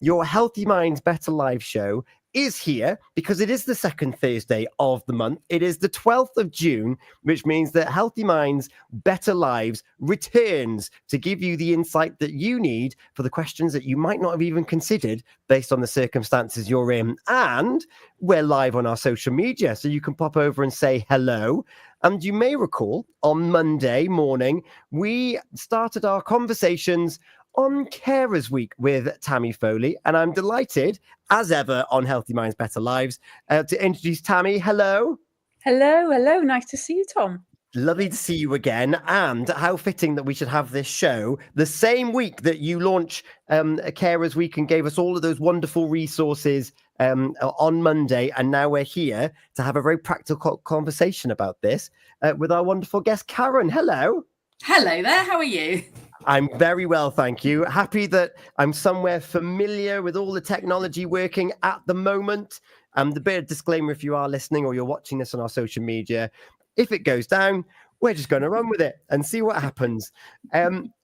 your Healthy Minds, Better Lives show is here because it is the second Thursday of the month. It is the 12th of June, which means that Healthy Minds, Better Lives returns to give you the insight that you need for the questions that you might not have even considered based on the circumstances you're in. And we're live on our social media, so you can pop over and say hello. And you may recall on Monday morning, we started our conversations on Carers Week with Tammy Foley, and I'm delighted, as ever, on Healthy Minds, Better Lives, to introduce Tammy. Hello. Hello. Nice to see you, Tom. Lovely to see you again, and how fitting that we should have this show the same week that you launch Carers Week and gave us all of those wonderful resources on Monday, and now we're here to have a very practical conversation about this with our wonderful guest, Karen. Hello. Hello there, how are you? I'm very well, thank you. Happy that I'm somewhere familiar with all the technology working at the moment. The bit of disclaimer, if you are listening or you're watching this on our social media, if it goes down, we're just going to run with it and see what happens.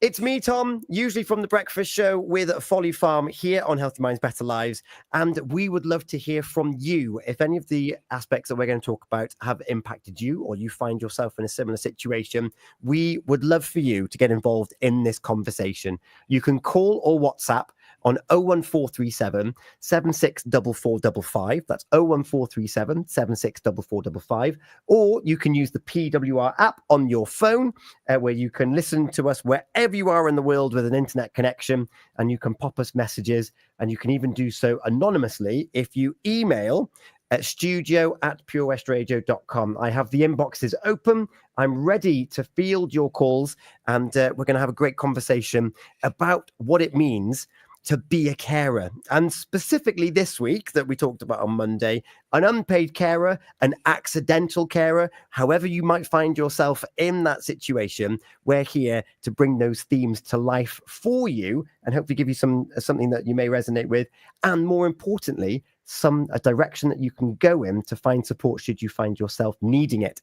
It's me, Tom, usually from The Breakfast Show with Folly Farm here on Healthy Minds, Better Lives. And we would love to hear from you. If any of the aspects that we're going to talk about have impacted you, or you find yourself in a similar situation, we would love for you to get involved in this conversation. You can call or WhatsApp on 01437 764455. That's 01437 764455. Or you can use the PWR app on your phone, where you can listen to us wherever you are in the world with an internet connection, and you can pop us messages, and you can even do so anonymously if you email at studio@purewestradio.com. I have the inboxes open. I'm ready to field your calls, and we're going to have a great conversation about what it means to be a carer. And specifically this week that we talked about on Monday, an unpaid carer, an accidental carer, however you might find yourself in that situation, we're here to bring those themes to life for you and hopefully give you something that you may resonate with. And more importantly, a direction that you can go in to find support should you find yourself needing it.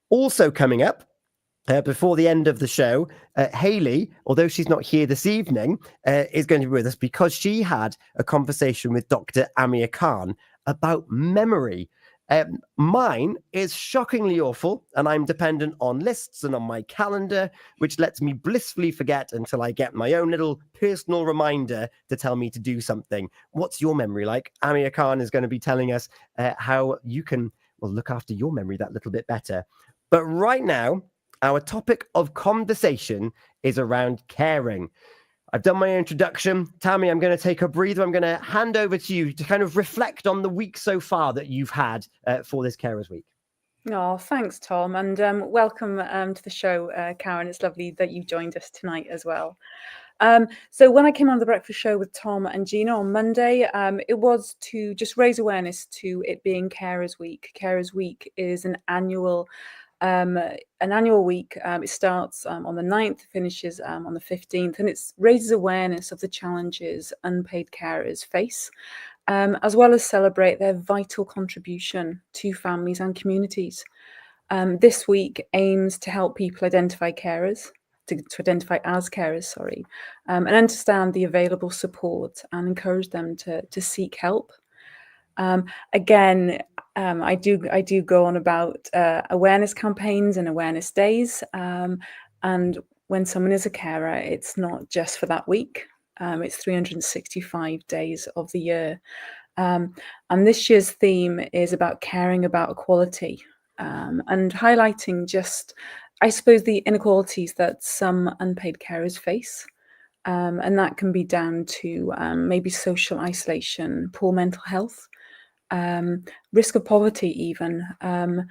Also coming up, before the end of the show, Hayley, although she's not here this evening, is going to be with us because she had a conversation with Dr. Amir Khan about memory. Mine is shockingly awful, and I'm dependent on lists and on my calendar, which lets me blissfully forget until I get my own little personal reminder to tell me to do something. What's your memory like? Amir Khan is going to be telling us how you can look after your memory that little bit better. But right now, our topic of conversation is around caring. I've done my introduction. Tammy, I'm going to take a breather. I'm going to hand over to you to kind of reflect on the week so far that you've had for this Carers Week. Oh, thanks, Tom. And welcome to the show, Karen. It's lovely that you joined us tonight as well. So when I came on The Breakfast Show with Tom and Gina on Monday, it was to just raise awareness to it being Carers Week. Carers Week is an annual week. It starts on the 9th, finishes on the 15th, and it raises awareness of the challenges unpaid carers face, as well as celebrate their vital contribution to families and communities. This week aims to help people identify carers, to identify as carers, and understand the available support and encourage them to seek help. I do go on about awareness campaigns and awareness days. And when someone is a carer, it's not just for that week. It's 365 days of the year. And this year's theme is about caring about equality, and highlighting just, I suppose, the inequalities that some unpaid carers face. And that can be down to maybe social isolation, poor mental health, risk of poverty even. And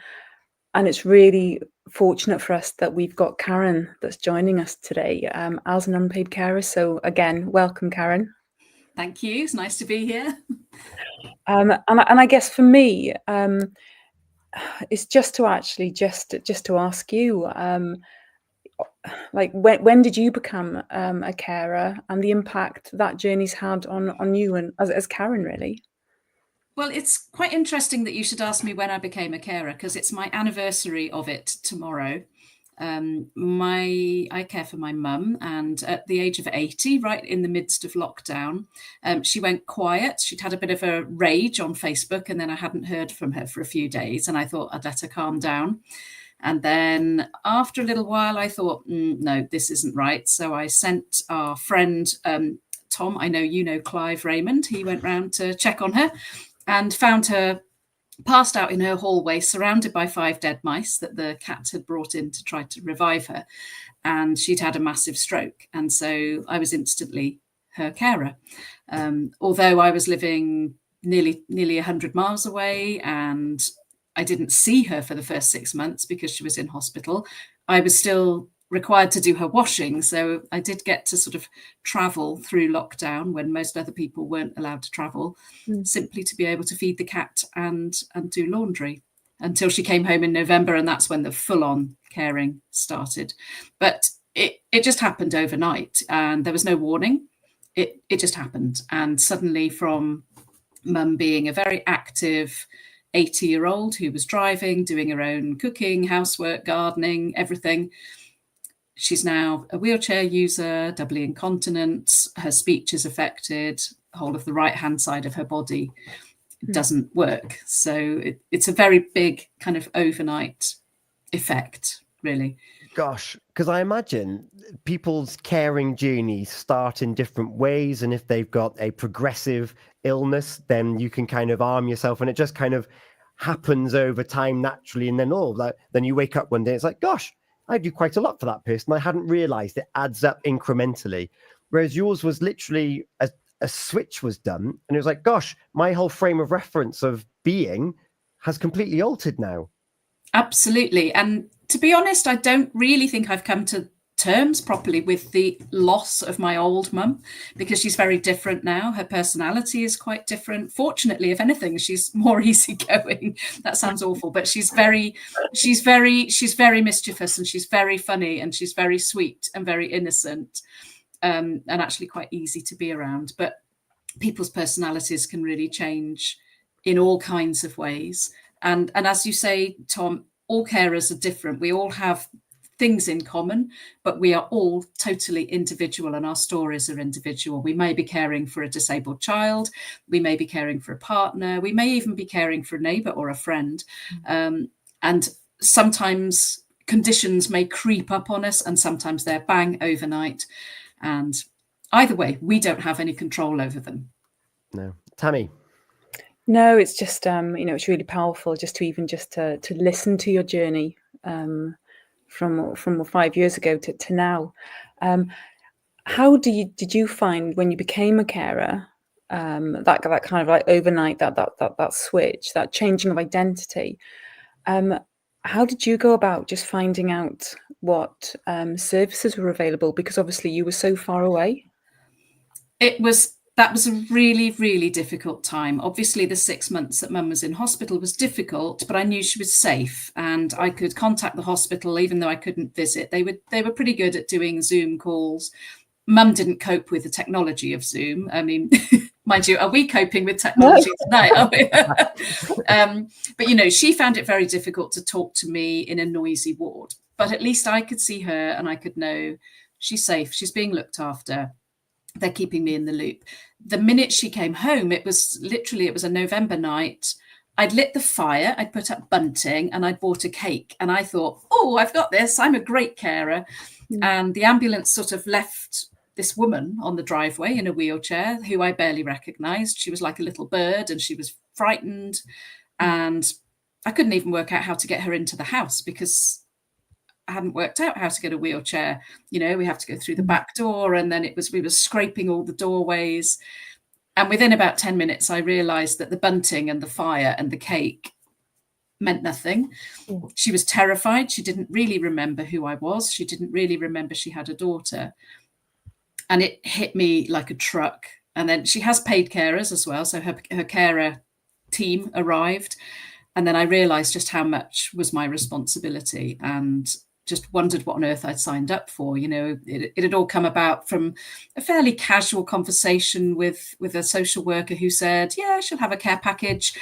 it's really fortunate for us that we've got Karen that's joining us today as an unpaid carer. So again, welcome, Karen. Thank you. It's nice to be here. And I guess for me, it's just to ask you, like when did you become a carer, and the impact that journey's had on you and as Karen, really? Well, it's quite interesting that you should ask me when I became a carer, because it's my anniversary of it tomorrow. I care for my mum, and at the age of 80, right in the midst of lockdown, she went quiet. She'd had a bit of a rage on Facebook, and then I hadn't heard from her for a few days, and I thought I'd let her calm down. And then after a little while, I thought, no, this isn't right. So I sent our friend, Tom, I know you know Clive Raymond, he went round to check on her and found her passed out in her hallway, surrounded by 5 dead mice that the cat had brought in to try to revive her. And she'd had a massive stroke. And so I was instantly her carer. Although I was living nearly 100 miles away and I didn't see her for the first 6 months because she was in hospital, I was still required to do her washing. So I did get to sort of travel through lockdown when most other people weren't allowed to travel, simply to be able to feed the cat and do laundry until she came home in November. And that's when the full-on caring started. But it just happened overnight and there was no warning. It just happened. And suddenly, from mum being a very active 80-year-old who was driving, doing her own cooking, housework, gardening, everything, she's now a wheelchair user, doubly incontinent. Her speech is affected. The whole of the right-hand side of her body doesn't work. So it's a very big kind of overnight effect, really. Gosh, because I imagine people's caring journeys start in different ways. And if they've got a progressive illness, then you can kind of arm yourself and it just kind of happens over time naturally. And then then you wake up one day, it's like, gosh, I do quite a lot for that person. I hadn't realized it adds up incrementally. Whereas yours was literally a switch was done. And it was like, gosh, my whole frame of reference of being has completely altered now. Absolutely. And to be honest, I don't really think I've come to terms properly with the loss of my old mum, because she's very different now. Her personality is quite different. Fortunately, if anything, she's more easygoing. That sounds awful, but she's very mischievous and she's very funny and she's very sweet and very innocent, and actually quite easy to be around. But people's personalities can really change in all kinds of ways. And as you say, Tom, all carers are different. We all have things in common, but we are all totally individual and our stories are individual. We may be caring for a disabled child, we may be caring for a partner, we may even be caring for a neighbour or a friend. And sometimes conditions may creep up on us and sometimes they're bang overnight. And either way, we don't have any control over them. No. Tammy? No, it's just, it's really powerful just to listen to your journey from 5 years ago to now. How did you find when you became a carer, that kind of like overnight, that switch, that changing of identity? How did you go about just finding out what services were available? Because obviously you were so far away. That was a really, really difficult time. Obviously, the 6 months that mum was in hospital was difficult, but I knew she was safe and I could contact the hospital even though I couldn't visit. They were pretty good at doing Zoom calls. Mum didn't cope with the technology of Zoom. I mean, mind you, are we coping with technology tonight? Are we? But, she found it very difficult to talk to me in a noisy ward. But at least I could see her and I could know she's safe. She's being looked after. They're keeping me in the loop. The minute she came home, it was a November night. I'd lit the fire, I'd put up bunting and I'd bought a cake. And I thought, oh, I've got this. I'm a great carer. And the ambulance sort of left this woman on the driveway in a wheelchair who I barely recognized. She was like a little bird and she was frightened. And I couldn't even work out how to get her into the house because I hadn't worked out how to get a wheelchair. We have to go through the back door and then we were scraping all the doorways. And within about 10 minutes, I realized that the bunting and the fire and the cake meant nothing. She was terrified. She didn't really remember who I was. She didn't really remember she had a daughter. And it hit me like a truck. And then she has paid carers as well. So her carer team arrived. And then I realized just how much was my responsibility and just wondered what on earth I'd signed up for. It had all come about from a fairly casual conversation with a social worker who said, yeah, she'll have a care package.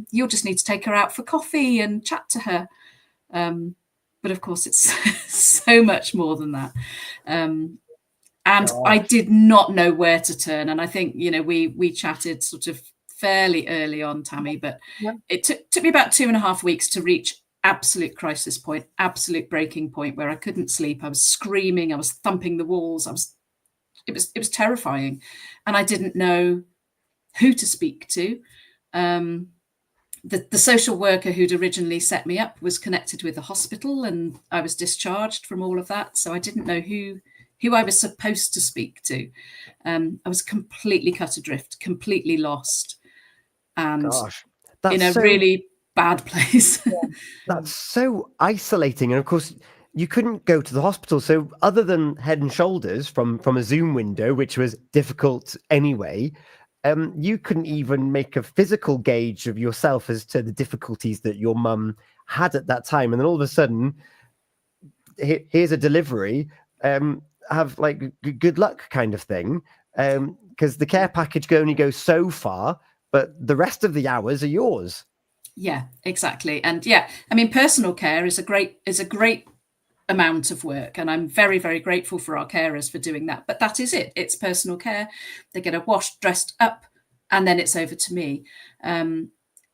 You'll just need to take her out for coffee and chat to her. but of course it's so much more than that. And I did not know where to turn. And I think, you know, we chatted sort of fairly early on, Tammy, but it took me about 2.5 weeks to reach absolute crisis point, absolute breaking point, where I couldn't sleep. I was screaming, I was thumping the walls. It was terrifying. And I didn't know who to speak to. The social worker who'd originally set me up was connected with the hospital, and I was discharged from all of that. So I didn't know who I was supposed to speak to. I was completely cut adrift, completely lost, and in a really bad place. That's so isolating. And of course, you couldn't go to the hospital. So other than Head and Shoulders from a Zoom window, which was difficult anyway, you couldn't even make a physical gauge of yourself as to the difficulties that your mum had at that time. And then all of a sudden, here's a delivery. Have like good luck kind of thing, because the care package only goes so far, but the rest of the hours are yours. Yeah, exactly. And yeah, I mean, personal care is a great amount of work, and I'm very, very grateful for our carers for doing that. But that is it. It's personal care. They get her washed, dressed up, and then it's over to me.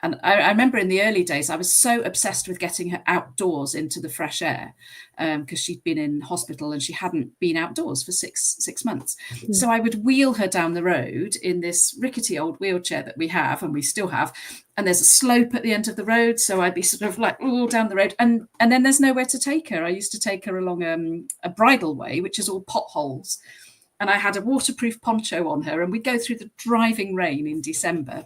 And I remember in the early days, I was so obsessed with getting her outdoors into the fresh air, because she'd been in hospital and she hadn't been outdoors for six months. Mm. So I would wheel her down the road in this rickety old wheelchair that we have, and we still have. And there's a slope at the end of the road. So I'd be sort of like all down the road. And then there's nowhere to take her. I used to take her along a bridle way, which is all potholes. And I had a waterproof poncho on her, and we'd go through the driving rain in December.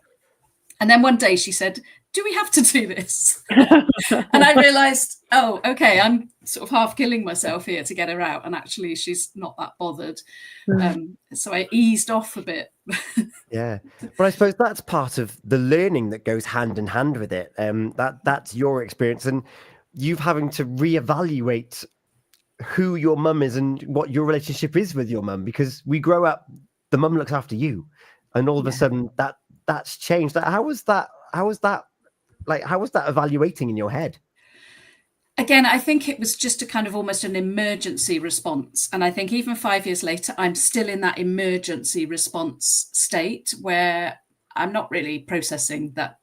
And then one day she said, "Do we have to do this?" And I realized, oh, okay, I'm sort of half killing myself here to get her out. And actually, she's not that bothered. So I eased off a bit. Yeah. But I suppose that's part of the learning that goes hand in hand with it. That's your experience. And you having to reevaluate who your mum is and what your relationship is with your mum, because we grow up, the mum looks after you. And all of a sudden that's changed. How was that evaluating in your head? Again, I think it was just a kind of almost an emergency response. And I think even 5 years later, I'm still in that emergency response state where I'm not really processing that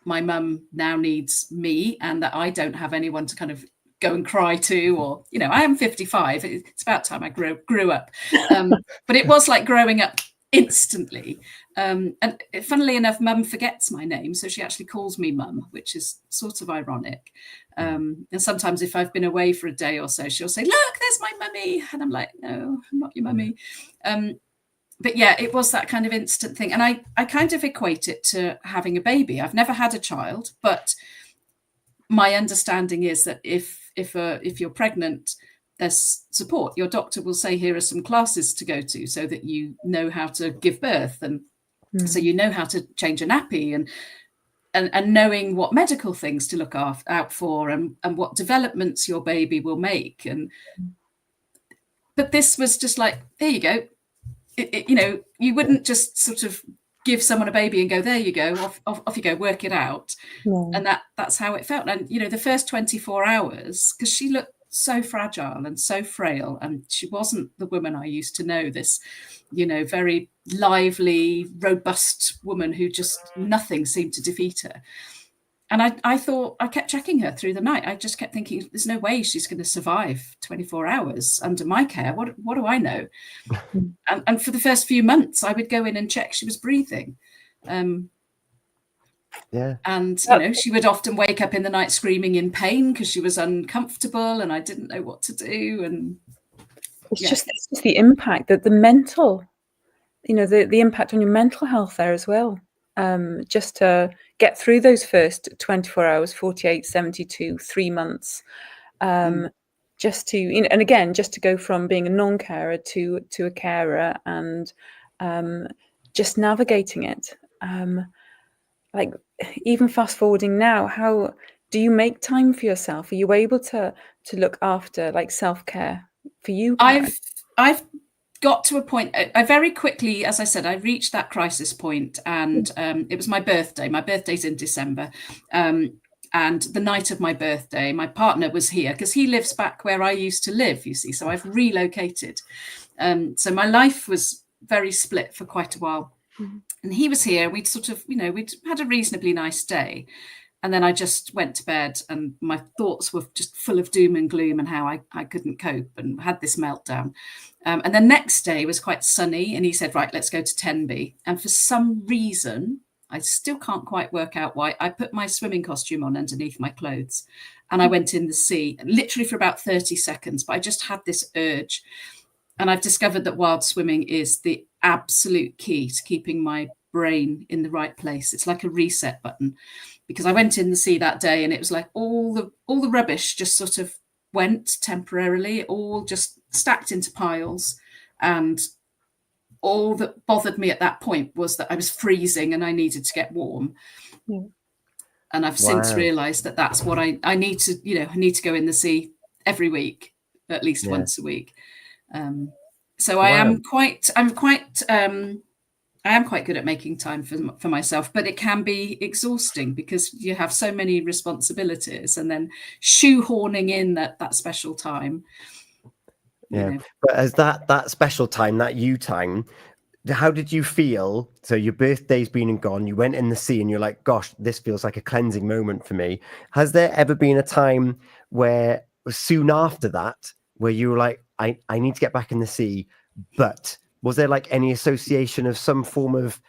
my mum now needs me and that I don't have anyone to kind of go and cry to, or, you know, I am 55. It's about time I grew up. But it was like growing up instantly. And funnily enough, mum forgets my name, so she actually calls me mum, which is sort of ironic. And sometimes if I've been away for a day or so, she'll say, "Look, there's my mummy," and I'm like, "No, I'm not your mummy." But yeah, it was that kind of instant thing. And I kind of equate it to having a baby. I've never had a child, but my understanding is that if you're pregnant, there's support. Your doctor will say, "Here are some classes to go to so that you know how to give birth." And so you know how to change a nappy, and knowing what medical things to look out for, and what developments your baby will make. But this was just like, there you go. You know, you wouldn't just sort of give someone a baby and go, "There you go, off you go, work it out." And that's how it felt. And, you know, the first 24 hours, because she looked so fragile and so frail, and she wasn't the woman I used to know, this, you know, very lively, robust woman who just nothing seemed to defeat her. And I thought, I kept checking her through the night. I just kept thinking, there's no way she's going to survive 24 hours under my care. What do I know? And for the first few months, I would go in and check she was breathing. And, you know, she would often wake up in the night screaming in pain because she was uncomfortable, and I didn't know what to do. And it's just the impact, that the mental, you know, the impact on your mental health there as well. Just to get through those first 24 hours, 48, 72, 3 months, just to, you know, and again, just to go from being a non-carer to a carer, and just navigating it. Like, even fast forwarding now, how do you make time for yourself? Are you able to look after, like, self-care for you? I've got to a point, I very quickly, as I said, I reached that crisis point, and it was my birthday. My birthday's in December. And the night of my birthday, my partner was here because he lives back where I used to live, you see. So I've relocated. So my life was very split for quite a while. Mhm. And he was here. We'd sort of, we'd had a reasonably nice day. And then I just went to bed and my thoughts were just full of doom and gloom and how I couldn't cope and had this meltdown. And the next day was quite sunny. And he said, right, let's go to Tenby. And for some reason, I still can't quite work out why, I put my swimming costume on underneath my clothes and I went in the sea, literally for about 30 seconds. But I just had this urge. And I've discovered that wild swimming is the absolute key to keeping my brain in the right place. It's like a reset button, because I went in the sea that day and it was like all the rubbish just sort of went temporarily, all just stacked into piles. And all that bothered me at that point was that I was freezing and I needed to get warm. Yeah. And I've since realized that that's what I need to, I need to go in the sea every week, at least once a week. So I am quite good at making time for myself, but it can be exhausting because you have so many responsibilities and then shoehorning in that special time. Yeah. But as that special time, that you time, how did you feel? So your birthday's been and gone, you went in the sea and you're like, gosh, this feels like a cleansing moment for me. Has there ever been a time where soon after that, where you were like, I need to get back in the sea, but was there like any association of some form of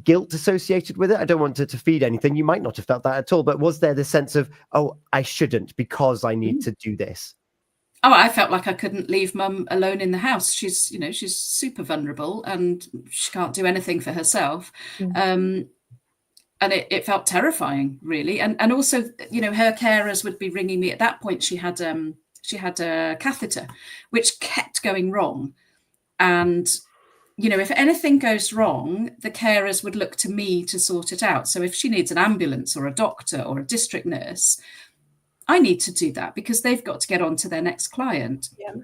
guilt associated with it? I don't want to feed anything. You might not have felt that at all, but was there the sense of, oh, I shouldn't because I need to do this? Oh, I felt like I couldn't leave Mum alone in the house. She's super vulnerable and she can't do anything for herself. And it felt terrifying, really. And also, her carers would be ringing me. At that point, she had a catheter, which kept going wrong. And, if anything goes wrong, the carers would look to me to sort it out. So if she needs an ambulance or a doctor or a district nurse, I need to do that because they've got to get on to their next client. Yeah.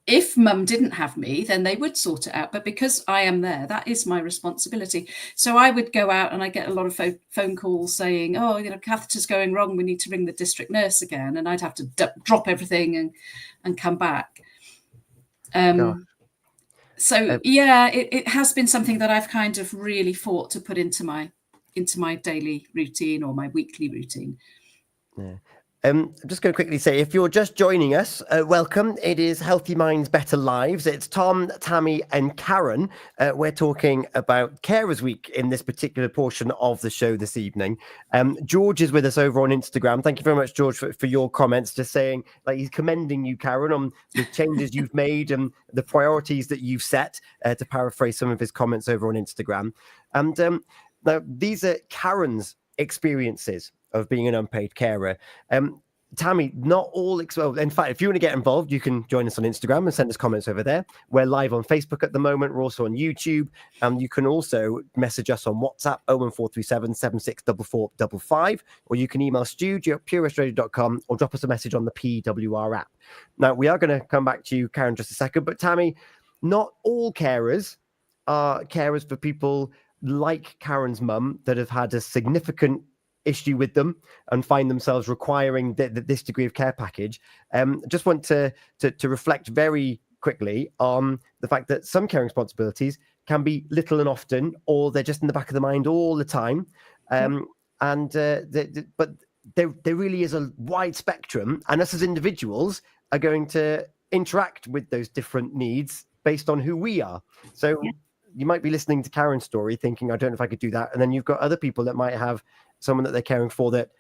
If Mum didn't have me, then they would sort it out. But because I am there, that is my responsibility. So I would go out and I get a lot of phone calls saying, oh, catheter's going wrong. We need to ring the district nurse again. And I'd have to drop everything and come back. It has been something that I've kind of really fought to put into my daily routine or my weekly routine. Yeah. I'm just going to quickly say, if you're just joining us, welcome. It is Healthy Minds, Better Lives. It's Tom, Tammy and Karen. We're talking about Carers Week in this particular portion of the show this evening. George is with us over on Instagram. Thank you very much, George, for your comments, just saying, like, he's commending you, Karen, on the changes you've made and the priorities that you've set, to paraphrase some of his comments over on Instagram. And now these are Karen's experiences of being an unpaid carer. Tammy, not all, in fact, if you want to get involved, you can join us on Instagram and send us comments over there. We're live on Facebook at the moment. We're also on YouTube. You can also message us on WhatsApp, 01437 764455, or you can email studio@purewestradio.com or drop us a message on the PWR app. Now, we are going to come back to you, Karen, just a second, but Tammy, not all carers are carers for people like Karen's mum that have had a significant issue with them and find themselves requiring this degree of care package. Just want to reflect very quickly on the fact that some caring responsibilities can be little and often, or they're just in the back of the mind all the time. But there really is a wide spectrum, and us as individuals are going to interact with those different needs based on who we are. So you might be listening to Karen's story thinking, I don't know if I could do that. And then you've got other people that might have someone that they're caring for that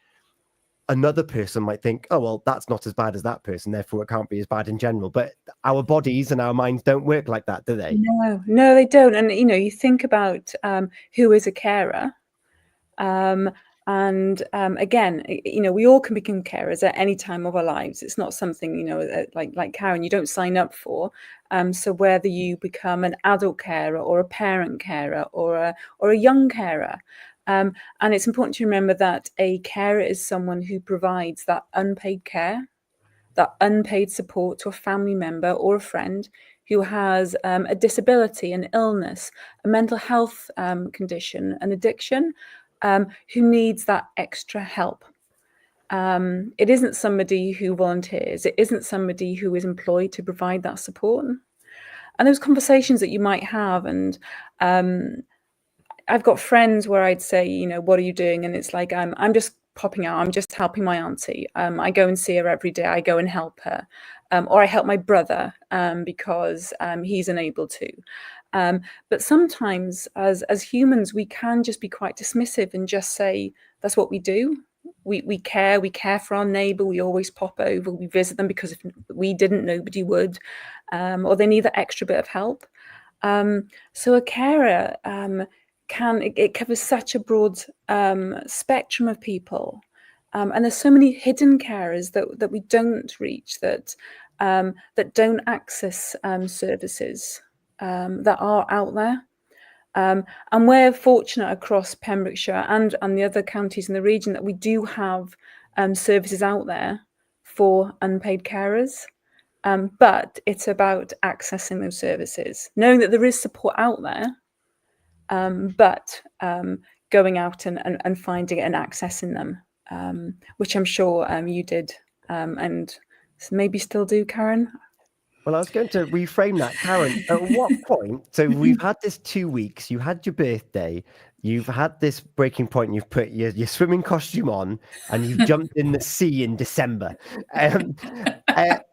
another person might think, oh, well, that's not as bad as that person, therefore it can't be as bad in general. But our bodies and our minds don't work like that, do they? No, they don't. And, you think about who is a carer. Again, we all can become carers at any time of our lives. It's not something, like Karen, you don't sign up for. So whether you become an adult carer or a parent carer or a young carer, and it's important to remember that a carer is someone who provides that unpaid care, that unpaid support to a family member or a friend who has a disability, an illness, a mental health condition, an addiction, who needs that extra help. It isn't somebody who volunteers. It isn't somebody who is employed to provide that support. And those conversations that you might have, and I've got friends where I'd say, you know, what are you doing? And it's like, I'm just popping out. I'm just helping my auntie. I go and see her every day. I go and help her. Or I help my brother because he's unable to. But sometimes as humans, we can just be quite dismissive and just say, that's what we do. We care for our neighbour. We always pop over, we visit them because if we didn't, nobody would, or they need that extra bit of help. So a carer it covers such a broad spectrum of people. And there's so many hidden carers that we don't reach, that don't access services that are out there. And we're fortunate across Pembrokeshire and the other counties in the region that we do have services out there for unpaid carers. But it's about accessing those services, knowing that there is support out there, but going out and finding it and accessing them, which I'm sure you did and maybe still do, Karen. Well, I was going to reframe that, Karen. At what point? So we've had this 2 weeks. You had your birthday. You've had this breaking point. You've put your swimming costume on, and you've jumped in the sea in December. At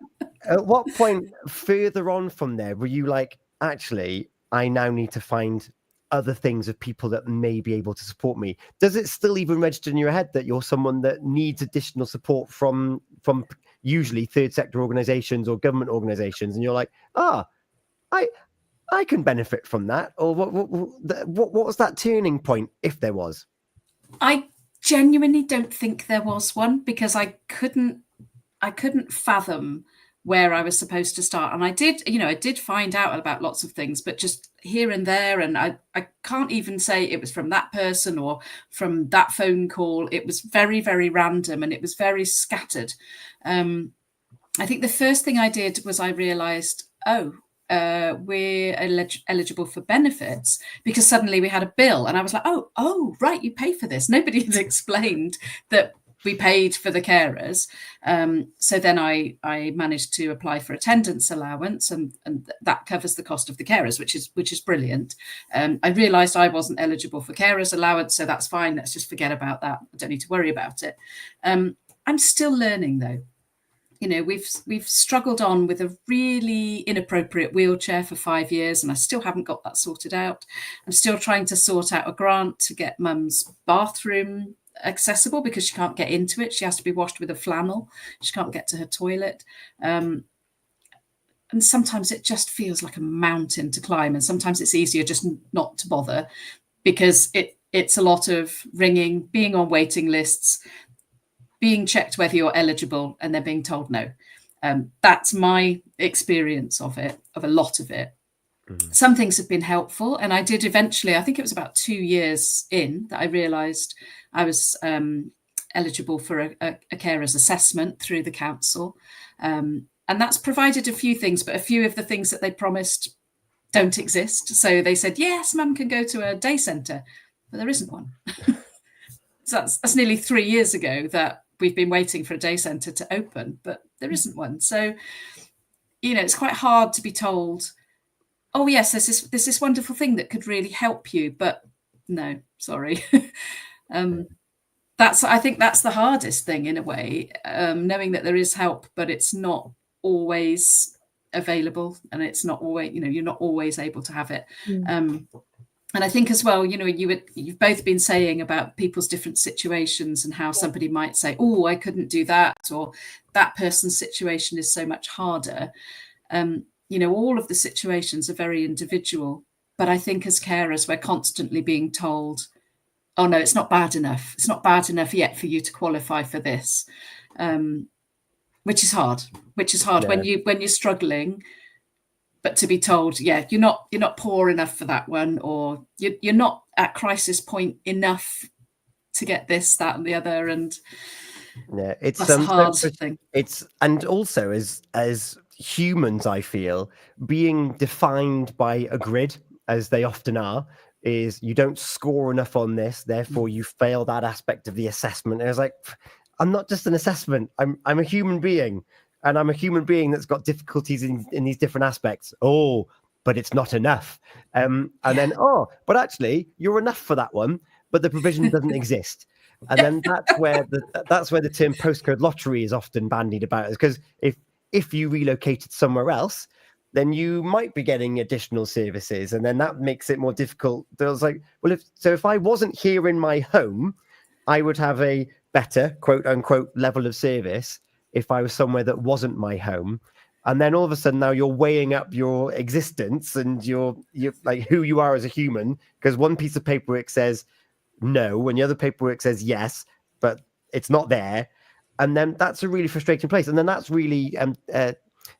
what point further on from there were you like, actually, I now need to find other things of people that may be able to support me? Does it still even register in your head that you're someone that needs additional support from usually third sector organizations or government organizations, and you're like, I can benefit from that? Or what was that turning point, if there was? I genuinely don't think there was one, because I couldn't fathom where I was supposed to start. And I did find out about lots of things, but just here and there. And I can't even say it was from that person or from that phone call. It was very, very random, and it was very scattered. I think the first thing I did was I realized, we're eligible for benefits, because suddenly we had a bill, and I was like, oh, right, you pay for this. Nobody had explained that we paid for the carers. So then I managed to apply for attendance allowance, and that covers the cost of the carers, which is brilliant. I realised I wasn't eligible for carers allowance, so that's fine. Let's just forget about that. I don't need to worry about it. I'm still learning, though. You know, we've struggled on with a really inappropriate wheelchair for 5 years, and I still haven't got that sorted out. I'm still trying to sort out a grant to get Mum's bathroom accessible, because she can't get into it. She has to be washed with a flannel. She can't get to her toilet. And sometimes it just feels like a mountain to climb, and sometimes it's easier just not to bother, because it's a lot of ringing, being on waiting lists, being checked whether you're eligible, and then being told no. That's my experience of a lot of it. Some things have been helpful, and I did eventually, I think it was about 2 years in, that I realised I was eligible for a carer's assessment through the council. And that's provided a few things, but a few of the things that they promised don't exist. So they said, yes, Mum can go to a day centre, but there isn't one. So that's nearly 3 years ago that we've been waiting for a day centre to open, but there isn't one. So, you know, it's quite hard to be told, oh, yes, there's this wonderful thing that could really help you, but no, sorry. I think that's the hardest thing in a way, knowing that there is help, but it's not always available, and it's not always, you know, you're not always able to have it. And I think as well, you know, you've both been saying about people's different situations, and how somebody might say, oh, I couldn't do that, or that person's situation is so much harder. You know, all of the situations are very individual, but I think as carers, we're constantly being told, oh no, it's not bad enough. It's not bad enough yet for you to qualify for this, which is hard. Yeah. when you're struggling, but to be told, yeah, you're not poor enough for that one, or you're not at crisis point enough to get this, that, and the other, and yeah, it's that's a hard thing. And also as humans, I feel, being defined by a grid, as they often are, is you don't score enough on this, therefore you fail that aspect of the assessment. And it's like, I'm not just an assessment. I'm a human being, and I'm a human being that's got difficulties in these different aspects. Oh, but it's not enough. And then, but actually you're enough for that one, but the provision doesn't exist. And then that's where the term postcode lottery is often bandied about, because if you relocated somewhere else, then you might be getting additional services, and then that makes it more difficult. I was like, well, if I wasn't here in my home, I would have a better, quote unquote, level of service if I was somewhere that wasn't my home. And then all of a sudden now you're weighing up your existence and you're like who you are as a human, because one piece of paperwork says no, and the other paperwork says yes, but it's not there. And then that's a really frustrating place. And then that's really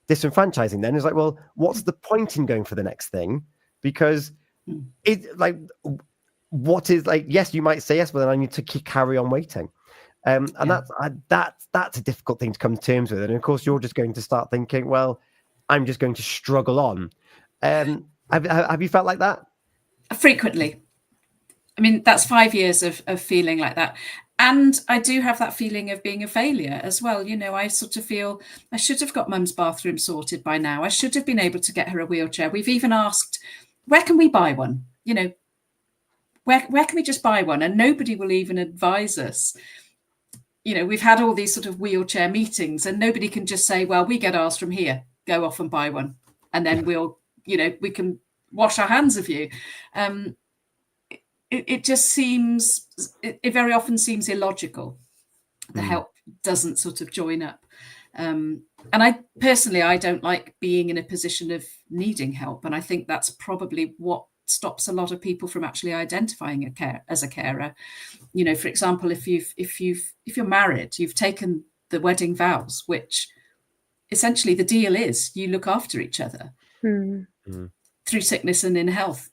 disenfranchising. Then it's like, well, what's the point in going for the next thing? Because it like, what is like, yes, you might say yes, but then I need to carry on waiting. And that's a difficult thing to come to terms with. And of course, you're just going to start thinking, well, I'm just going to struggle on. Have you felt like that? Frequently. I mean, that's 5 years of feeling like that. And I do have that feeling of being a failure as well. You know, I sort of feel I should have got Mum's bathroom sorted by now. I should have been able to get her a wheelchair. We've even asked, where can we buy one? You know, where can we just buy one? And nobody will even advise us. You know, we've had all these sort of wheelchair meetings and nobody can just say, well, we get ours from here, go off and buy one. And then we'll, you know, we can wash our hands of you. It just seems, it very often seems illogical. The help doesn't sort of join up. And I personally, I don't like being in a position of needing help. And I think that's probably what stops a lot of people from actually identifying as a carer. You know, for example, if you're married, you've taken the wedding vows, which essentially the deal is you look after each other through sickness and in health.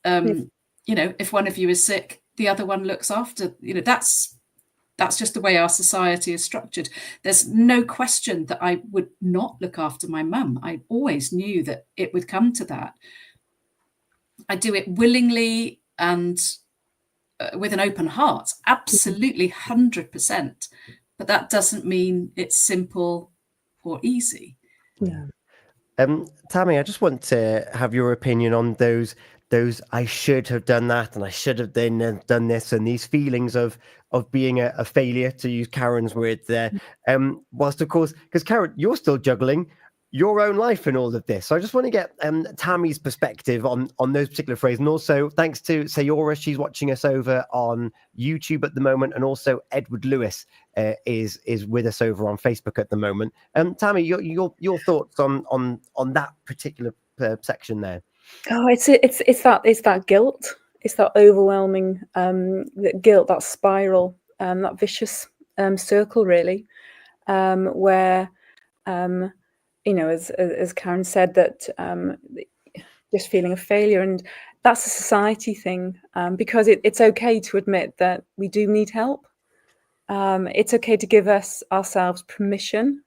You know, if one of you is sick, the other one looks after, you know, that's just the way our society is structured. There's no question that I would not look after my mum. I always knew that it would come to that. I do it willingly and with an open heart, absolutely 100%. But that doesn't mean it's simple or easy. Yeah. Tammy, I just want to have your opinion on those I should have done that and I should have done this, and these feelings of being a failure, to use Karen's words there. Whilst of course, because Karen, you're still juggling your own life in all of this. So I just want to get Tammy's perspective on those particular phrases. And also thanks to Sayora, she's watching us over on YouTube at the moment, and also Edward Lewis is with us over on Facebook at the moment. Tammy, your thoughts on that particular section there. Oh, it's that guilt. It's that overwhelming guilt, that spiral, that vicious circle, really, where you know, as Karen said, that just feeling a failure, and that's a society thing, because it's okay to admit that we do need help. It's okay to give ourselves permission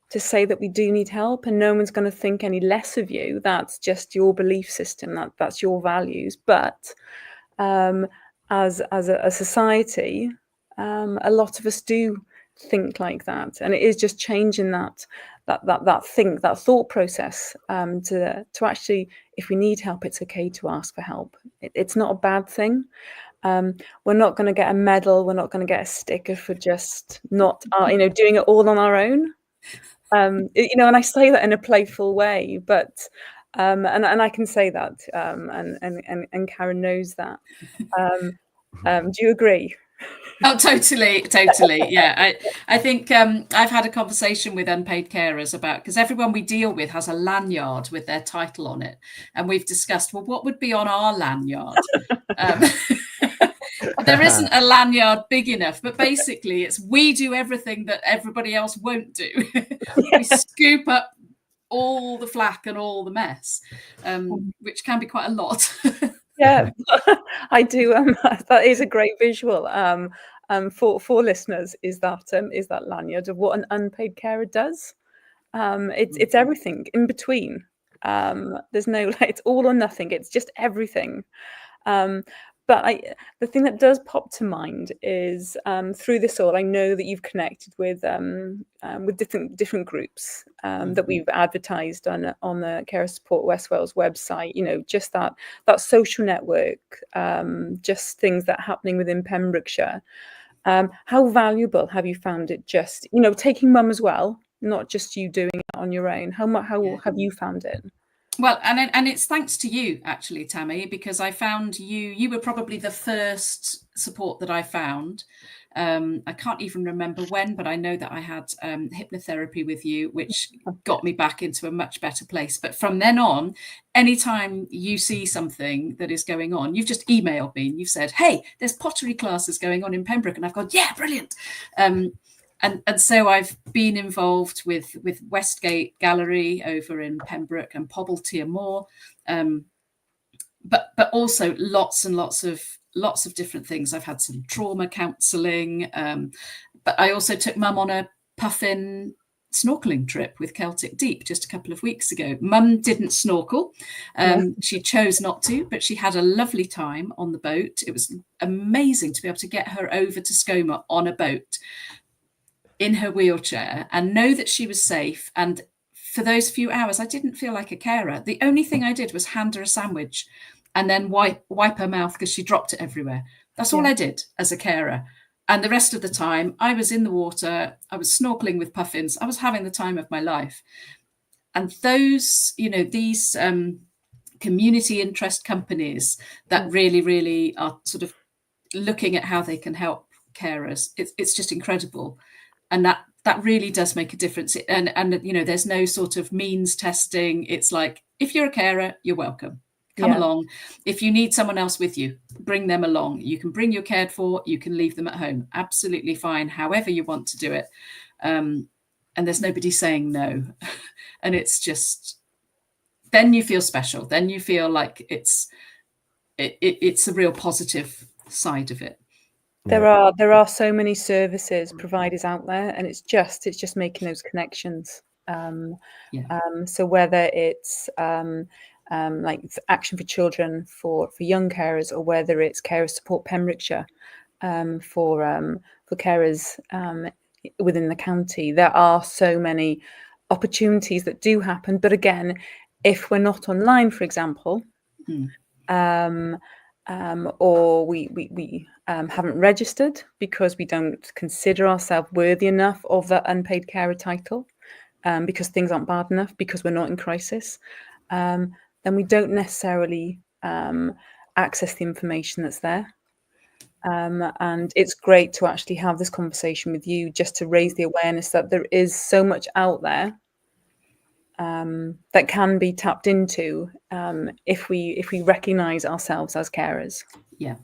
to say that we do need help, and no one's going to think any less of you. That's just your belief system. That's your values. But as a society, a lot of us do think like that, and it is just changing that thought process to actually, if we need help, it's okay to ask for help. It's not a bad thing. We're not going to get a medal. We're not going to get a sticker for just not, doing it all on our own. And I say that in a playful way, but and I can say that, and Karen knows that. Do you agree? Oh, totally. Yeah, I think I've had a conversation with unpaid carers about, because everyone we deal with has a lanyard with their title on it, and we've discussed, well, what would be on our lanyard? There isn't a lanyard big enough, but basically it's we do everything that everybody else won't do. We scoop up all the flack and all the mess, which can be quite a lot. Yeah, I do. That is a great visual for listeners. Is that lanyard of what an unpaid carer does? It's everything in between. There's no, it's all or nothing. It's just everything. But the thing that does pop to mind is through this all, I know that you've connected with different groups that we've advertised on the Carer Support West Wales website. You know, just that social network, just things that are happening within Pembrokeshire. How valuable have you found it? Just, you know, taking mum as well, not just you doing it on your own. How have you found it? Well, and it's thanks to you, actually, Tammy, because I found you were probably the first support that I found. I can't even remember when, but I know that I had hypnotherapy with you, which got me back into a much better place. But from then on, anytime you see something that is going on, you've just emailed me and you've said, hey, there's pottery classes going on in Pembroke. And I've gone, yeah, brilliant. And so I've been involved with Westgate Gallery over in Pembroke and Pobble Tir Moor, but also lots and lots of different things. I've had some trauma counselling, but I also took mum on a puffin snorkeling trip with Celtic Deep just a couple of weeks ago. Mum didn't snorkel. She chose not to, but she had a lovely time on the boat. It was amazing to be able to get her over to Skomer on a boat in her wheelchair and know that she was safe. And for those few hours, I didn't feel like a carer. The only thing I did was hand her a sandwich and then wipe her mouth because she dropped it everywhere. That's all I did as a carer. And the rest of the time, I was in the water, I was snorkeling with puffins, I was having the time of my life. And those, you know, these community interest companies that really, really are sort of looking at how they can help carers, it's just incredible. And that really does make a difference. And you know, there's no sort of means testing. It's like, if you're a carer, you're welcome. Come along. If you need someone else with you, bring them along. You can bring your cared for, you can leave them at home. Absolutely fine, however you want to do it. And there's nobody saying no. And it's just, then you feel special. Then you feel like it's a real positive side of it. There are so many services providers out there, and it's just making those connections. So whether it's like Action for Children for young carers, or whether it's Carer Support Pembrokeshire for carers within the county, there are so many opportunities that do happen. But again, if we're not online, for example, or we haven't registered because we don't consider ourselves worthy enough of that unpaid carer title, because things aren't bad enough, because we're not in crisis, then we don't necessarily access the information that's there. And it's great to actually have this conversation with you, just to raise the awareness that there is so much out there that can be tapped into if we recognise ourselves as carers. Yeah.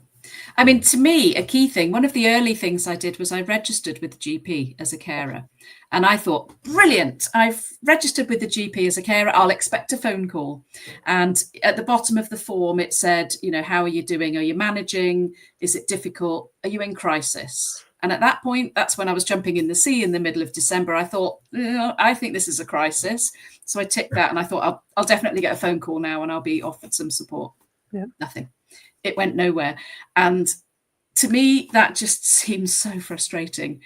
I mean, to me, a key thing, one of the early things I did was I registered with the GP as a carer. And I thought, brilliant, I've registered with the GP as a carer, I'll expect a phone call. And at the bottom of the form, it said, you know, how are you doing? Are you managing? Is it difficult? Are you in crisis? And at that point, that's when I was jumping in the sea in the middle of December. I thought, I think this is a crisis. So I ticked that and I thought, I'll definitely get a phone call now and I'll be offered some support. Yeah. Nothing. It went nowhere. And to me, that just seems so frustrating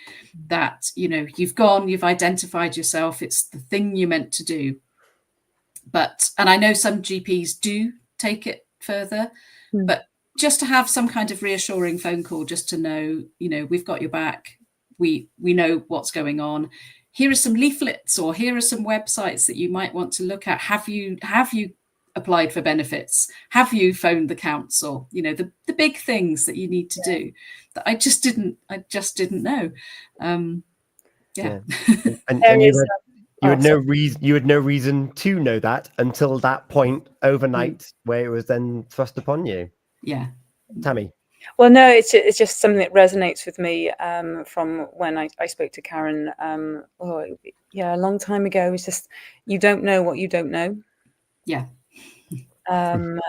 that, you know, you've identified yourself. It's the thing you meant to do. And I know some GPs do take it further, but just to have some kind of reassuring phone call, just to know, you know, we've got your back. We know what's going on. Here are some leaflets, or here are some websites that you might want to look at. Have you applied for benefits? Have you phoned the council? You know, the big things that you need to do that I just didn't know. And you had no reason to know that until that point overnight, where it was then thrust upon you. Yeah. Tammy. Well, no, it's just something that resonates with me from when I spoke to Karen a long time ago. It's just, you don't know what you don't know. Yeah.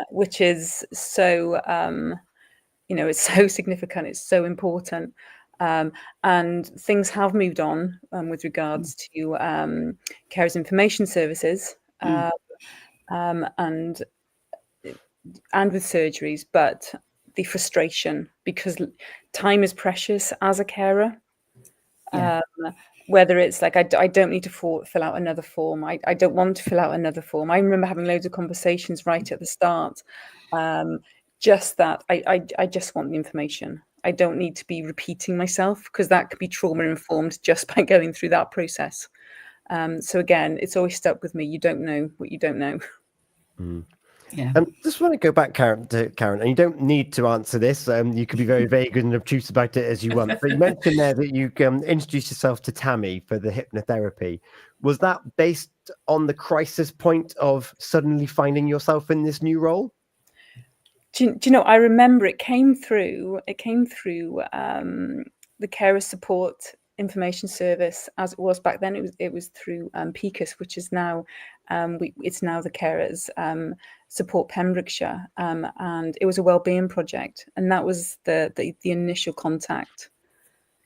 Which is so, you know, it's so significant, it's so important. And things have moved on with regards to carers information services. And and with surgeries, but the frustration, because time is precious as a carer. Yeah. Whether it's like, I don't need to fill out another form. I don't want to fill out another form. I remember having loads of conversations right at the start. Just that I just want the information. I don't need to be repeating myself, because that could be trauma informed just by going through that process. So again, it's always stuck with me. You don't know what you don't know. Yeah. Just want to go back, Karen, and you don't need to answer this. You could be very vague and obtuse about it as you want. But you mentioned there that you introduced yourself to Tammy for the hypnotherapy. Was that based on the crisis point of suddenly finding yourself in this new role? Do you know? I remember it came through. the Carer Support Information Service, as it was back then. It was through PCAS, which is now it's now the Carers Support Pembrokeshire, and it was a wellbeing project, and that was the initial contact.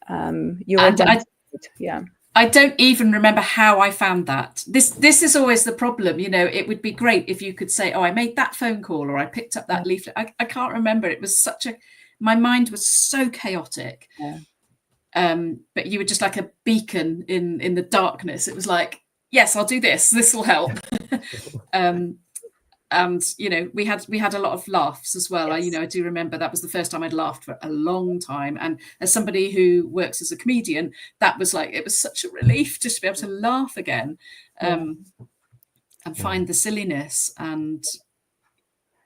Yeah. I don't even remember how I found that. This is always the problem. You know, it would be great if you could say, oh, I made that phone call, or I picked up that leaflet. I can't remember. It was my mind was so chaotic. Yeah. But you were just like a beacon in the darkness. It was like, yes, I'll do this. This will help. And you know, we had a lot of laughs as well. Yes. I do remember that was the first time I'd laughed for a long time, and as somebody who works as a comedian, that was like, it was such a relief just to be able to laugh again, and find the silliness. And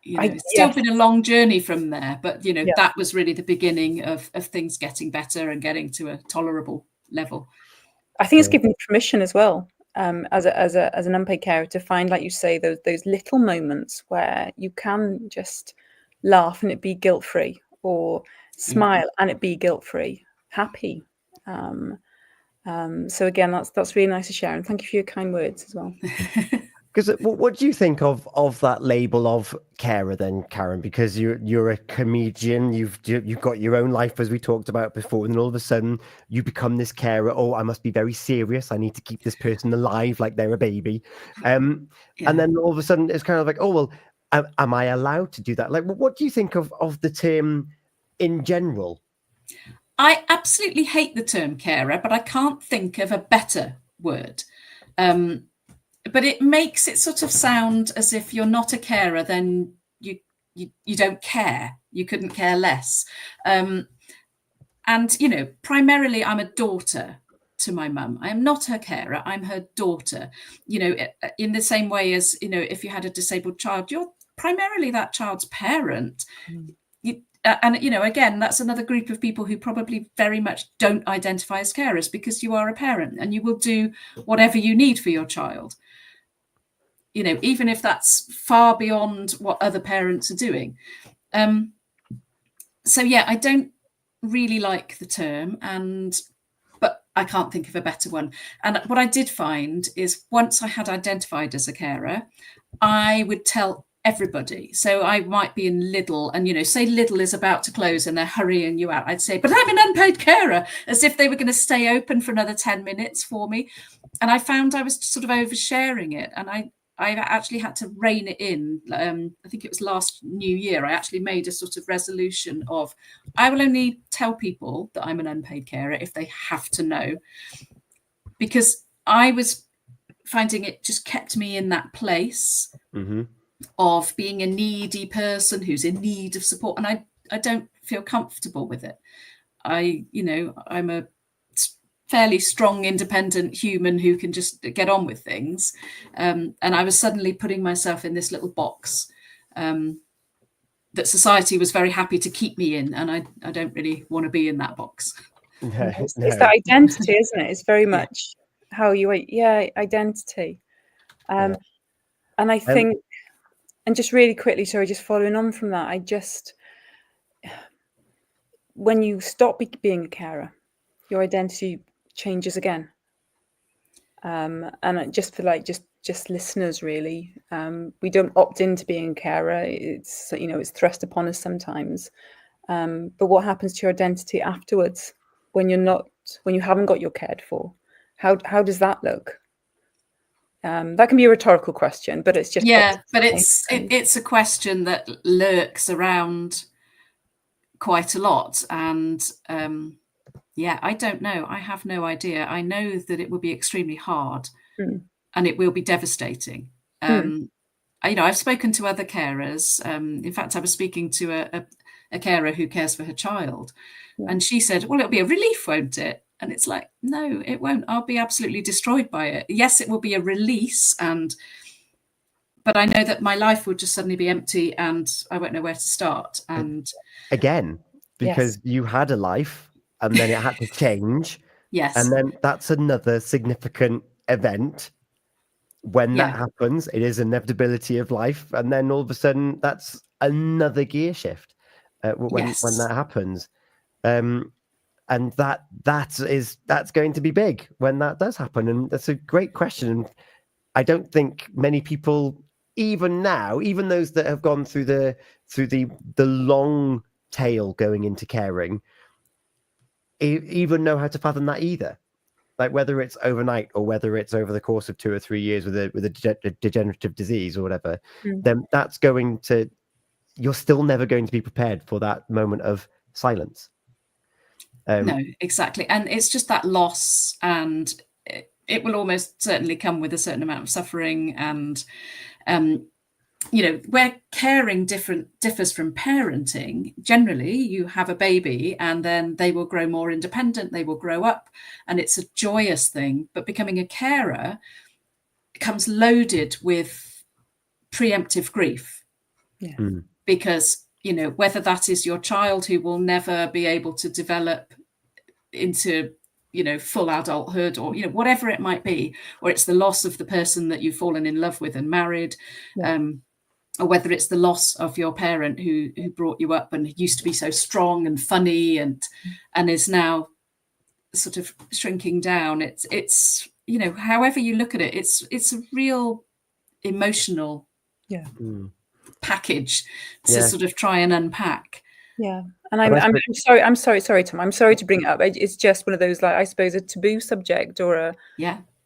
it's still been a long journey from there, but that was really the beginning of things getting better and getting to a tolerable level. I think it's given permission as well. As an unpaid carer, to find, like you say, those little moments where you can just laugh and it be guilt-free, or smile and it be guilt-free, happy. So again, that's really nice to share, and thank you for your kind words as well. Because what do you think of that label of carer then, Karen? Because you're a comedian, you've got your own life, as we talked about before, and then all of a sudden you become this carer. Oh, I must be very serious. I need to keep this person alive like they're a baby. And then all of a sudden it's kind of like, oh, well, am I allowed to do that? Like, what do you think of the term in general? I absolutely hate the term carer, but I can't think of a better word. But it makes it sort of sound as if you're not a carer, then you don't care. You couldn't care less. And, primarily I'm a daughter to my mum. I am not her carer. I'm her daughter. In the same way as, if you had a disabled child, you're primarily that child's parent. And again, that's another group of people who probably very much don't identify as carers, because you are a parent and you will do whatever you need for your child. Even if that's far beyond what other parents are doing. So yeah, I don't really like the term, but I can't think of a better one. And what I did find is, once I had identified as a carer, I would tell everybody. So I might be in Lidl and, say Lidl is about to close and they're hurrying you out. I'd say, but I'm an unpaid carer, as if they were going to stay open for another 10 minutes for me. And I found I was sort of oversharing it. And I actually had to rein it in. I think it was last New Year. I actually made a sort of resolution of, I will only tell people that I'm an unpaid carer if they have to know, because I was finding it just kept me in that place of being a needy person who's in need of support. And I don't feel comfortable with it. I'm a fairly strong, independent human who can just get on with things. And I was suddenly putting myself in this little box that society was very happy to keep me in. And I don't really want to be in that box. No. It's that identity, isn't it? It's very much how you, identity. And I think, and just really quickly, sorry, just following on from that, when you stop being a carer, your identity changes again. And just for just listeners, really, we don't opt into being a carer. It's it's thrust upon us sometimes. But what happens to your identity afterwards when you haven't got your cared for? How does that look? That can be a rhetorical question, but it's just but it's a question that lurks around quite a lot, and I don't know. I have no idea. I know that it will be extremely hard, and it will be devastating. I've spoken to other carers. In fact, I was speaking to a carer who cares for her child, and she said, "Well, it'll be a relief, won't it?" And it's like, no, it won't. I'll be absolutely destroyed by it. Yes, it will be a release, but I know that my life will just suddenly be empty, and I won't know where to start. And again, because you had a life, and then it had to change. Yes, and then that's another significant event. When that happens, it is inevitability of life, and then all of a sudden, that's another gear shift when that happens. And that's going to be big when that does happen. And that's a great question. And I don't think many people, even now, even those that have gone through the long tail going into caring, even know how to fathom that either. Like whether it's overnight or whether it's over the course of 2 or 3 years with a degenerative disease or whatever, then you're still never going to be prepared for that moment of silence. No, exactly. And it's just that loss, and it will almost certainly come with a certain amount of suffering. And, where caring differs from parenting, generally you have a baby and then they will grow more independent, they will grow up, and it's a joyous thing. But becoming a carer comes loaded with preemptive grief. Because whether that is your child who will never be able to develop into, full adulthood, or, whatever it might be, or it's the loss of the person that you've fallen in love with and married, or whether it's the loss of your parent who brought you up and used to be so strong and funny and is now sort of shrinking down. It's however you look at it, it's a real emotional package to sort of try and unpack. And I'm sorry, Tom. I'm sorry to bring it up. It's just one of those, like, I suppose, a taboo subject, or I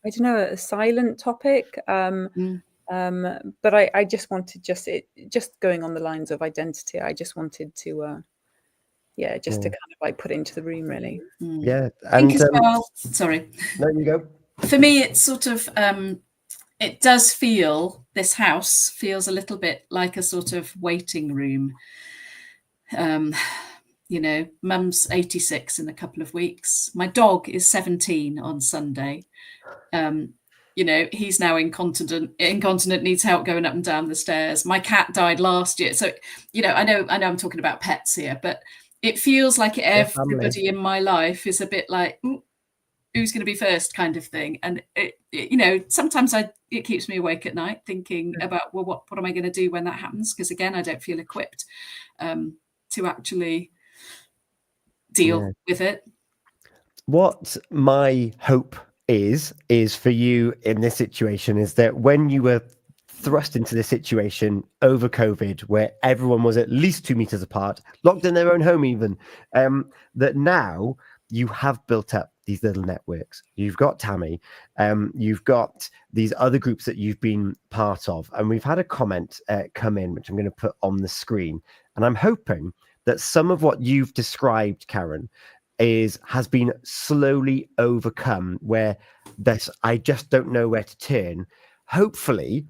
don't know, a silent topic. But I just wanted, just going on the lines of identity, I just wanted to to kind of like put it into the room, really. And I think as well, sorry. No, you go. For me, it's sort of it does feel, this house feels a little bit like a sort of waiting room. Mum's 86 in a couple of weeks. My dog is 17 on Sunday. He's now incontinent, needs help going up and down the stairs. My cat died last year. So, I know I'm talking about pets here, but it feels like everybody in my life is a bit like, who's going to be first kind of thing. And, sometimes it keeps me awake at night thinking about, well, what am I going to do when that happens? Because again, I don't feel equipped to actually deal with it. What my hope is for you in this situation is that when you were thrust into this situation over COVID, where everyone was at least 2 meters apart, locked in their own home even, that now you have built up these little networks. You've got Tammy, you've got these other groups that you've been part of. And we've had a comment come in, which I'm going to put on the screen. And I'm hoping that some of what you've described, Karen, has been slowly overcome, where I just don't know where to turn. Hopefully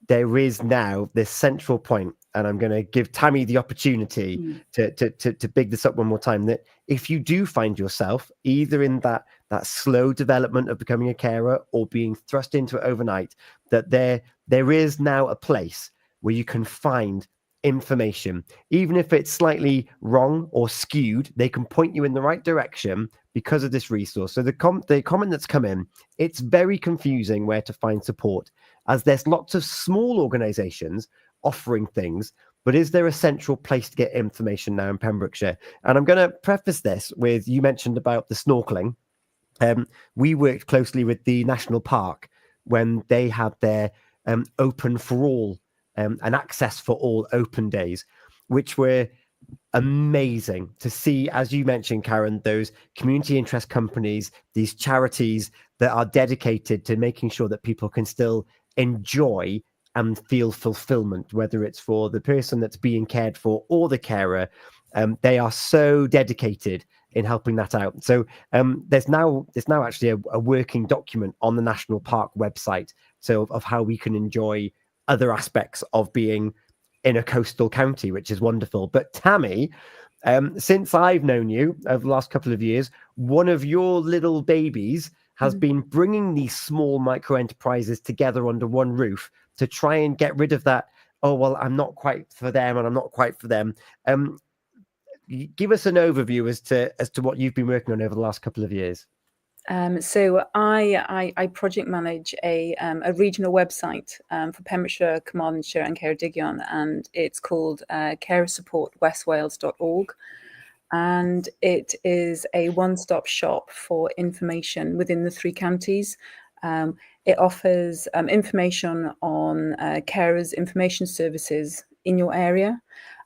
there is now this central point, and I'm going to give Tammy the opportunity to big this up one more time, that if you do find yourself either in that slow development of becoming a carer or being thrust into it overnight, that there is now a place where you can find information, even if it's slightly wrong or skewed. They can point you in the right direction because of this resource. So the comment that's come in, it's very confusing where to find support, as there's lots of small organizations offering things, but is there a central place to get information now in Pembrokeshire? And I'm going to preface this with, you mentioned about the snorkeling. We worked closely with the National Park when they had their open for all and access for all open days, which were amazing to see, as you mentioned, Karen, those community interest companies, these charities that are dedicated to making sure that people can still enjoy and feel fulfillment, whether it's for the person that's being cared for or the carer. They are so dedicated in helping that out. So there's now actually a working document on the National Park website, so of how we can enjoy other aspects of being in a coastal county, which is wonderful. But Tammy, since I've known you over the last couple of years, one of your little babies has been bringing these small micro enterprises together under one roof to try and get rid of that, oh, well, I'm not quite for them and I'm not quite for them. Give us an overview as to what you've been working on over the last couple of years. So I project manage a regional website for Pembrokeshire, Carmarthenshire and Ceredigion, and it's called carersupportwestwales.org. And it is a one-stop shop for information within the 3 counties. It offers information on carers information services in your area,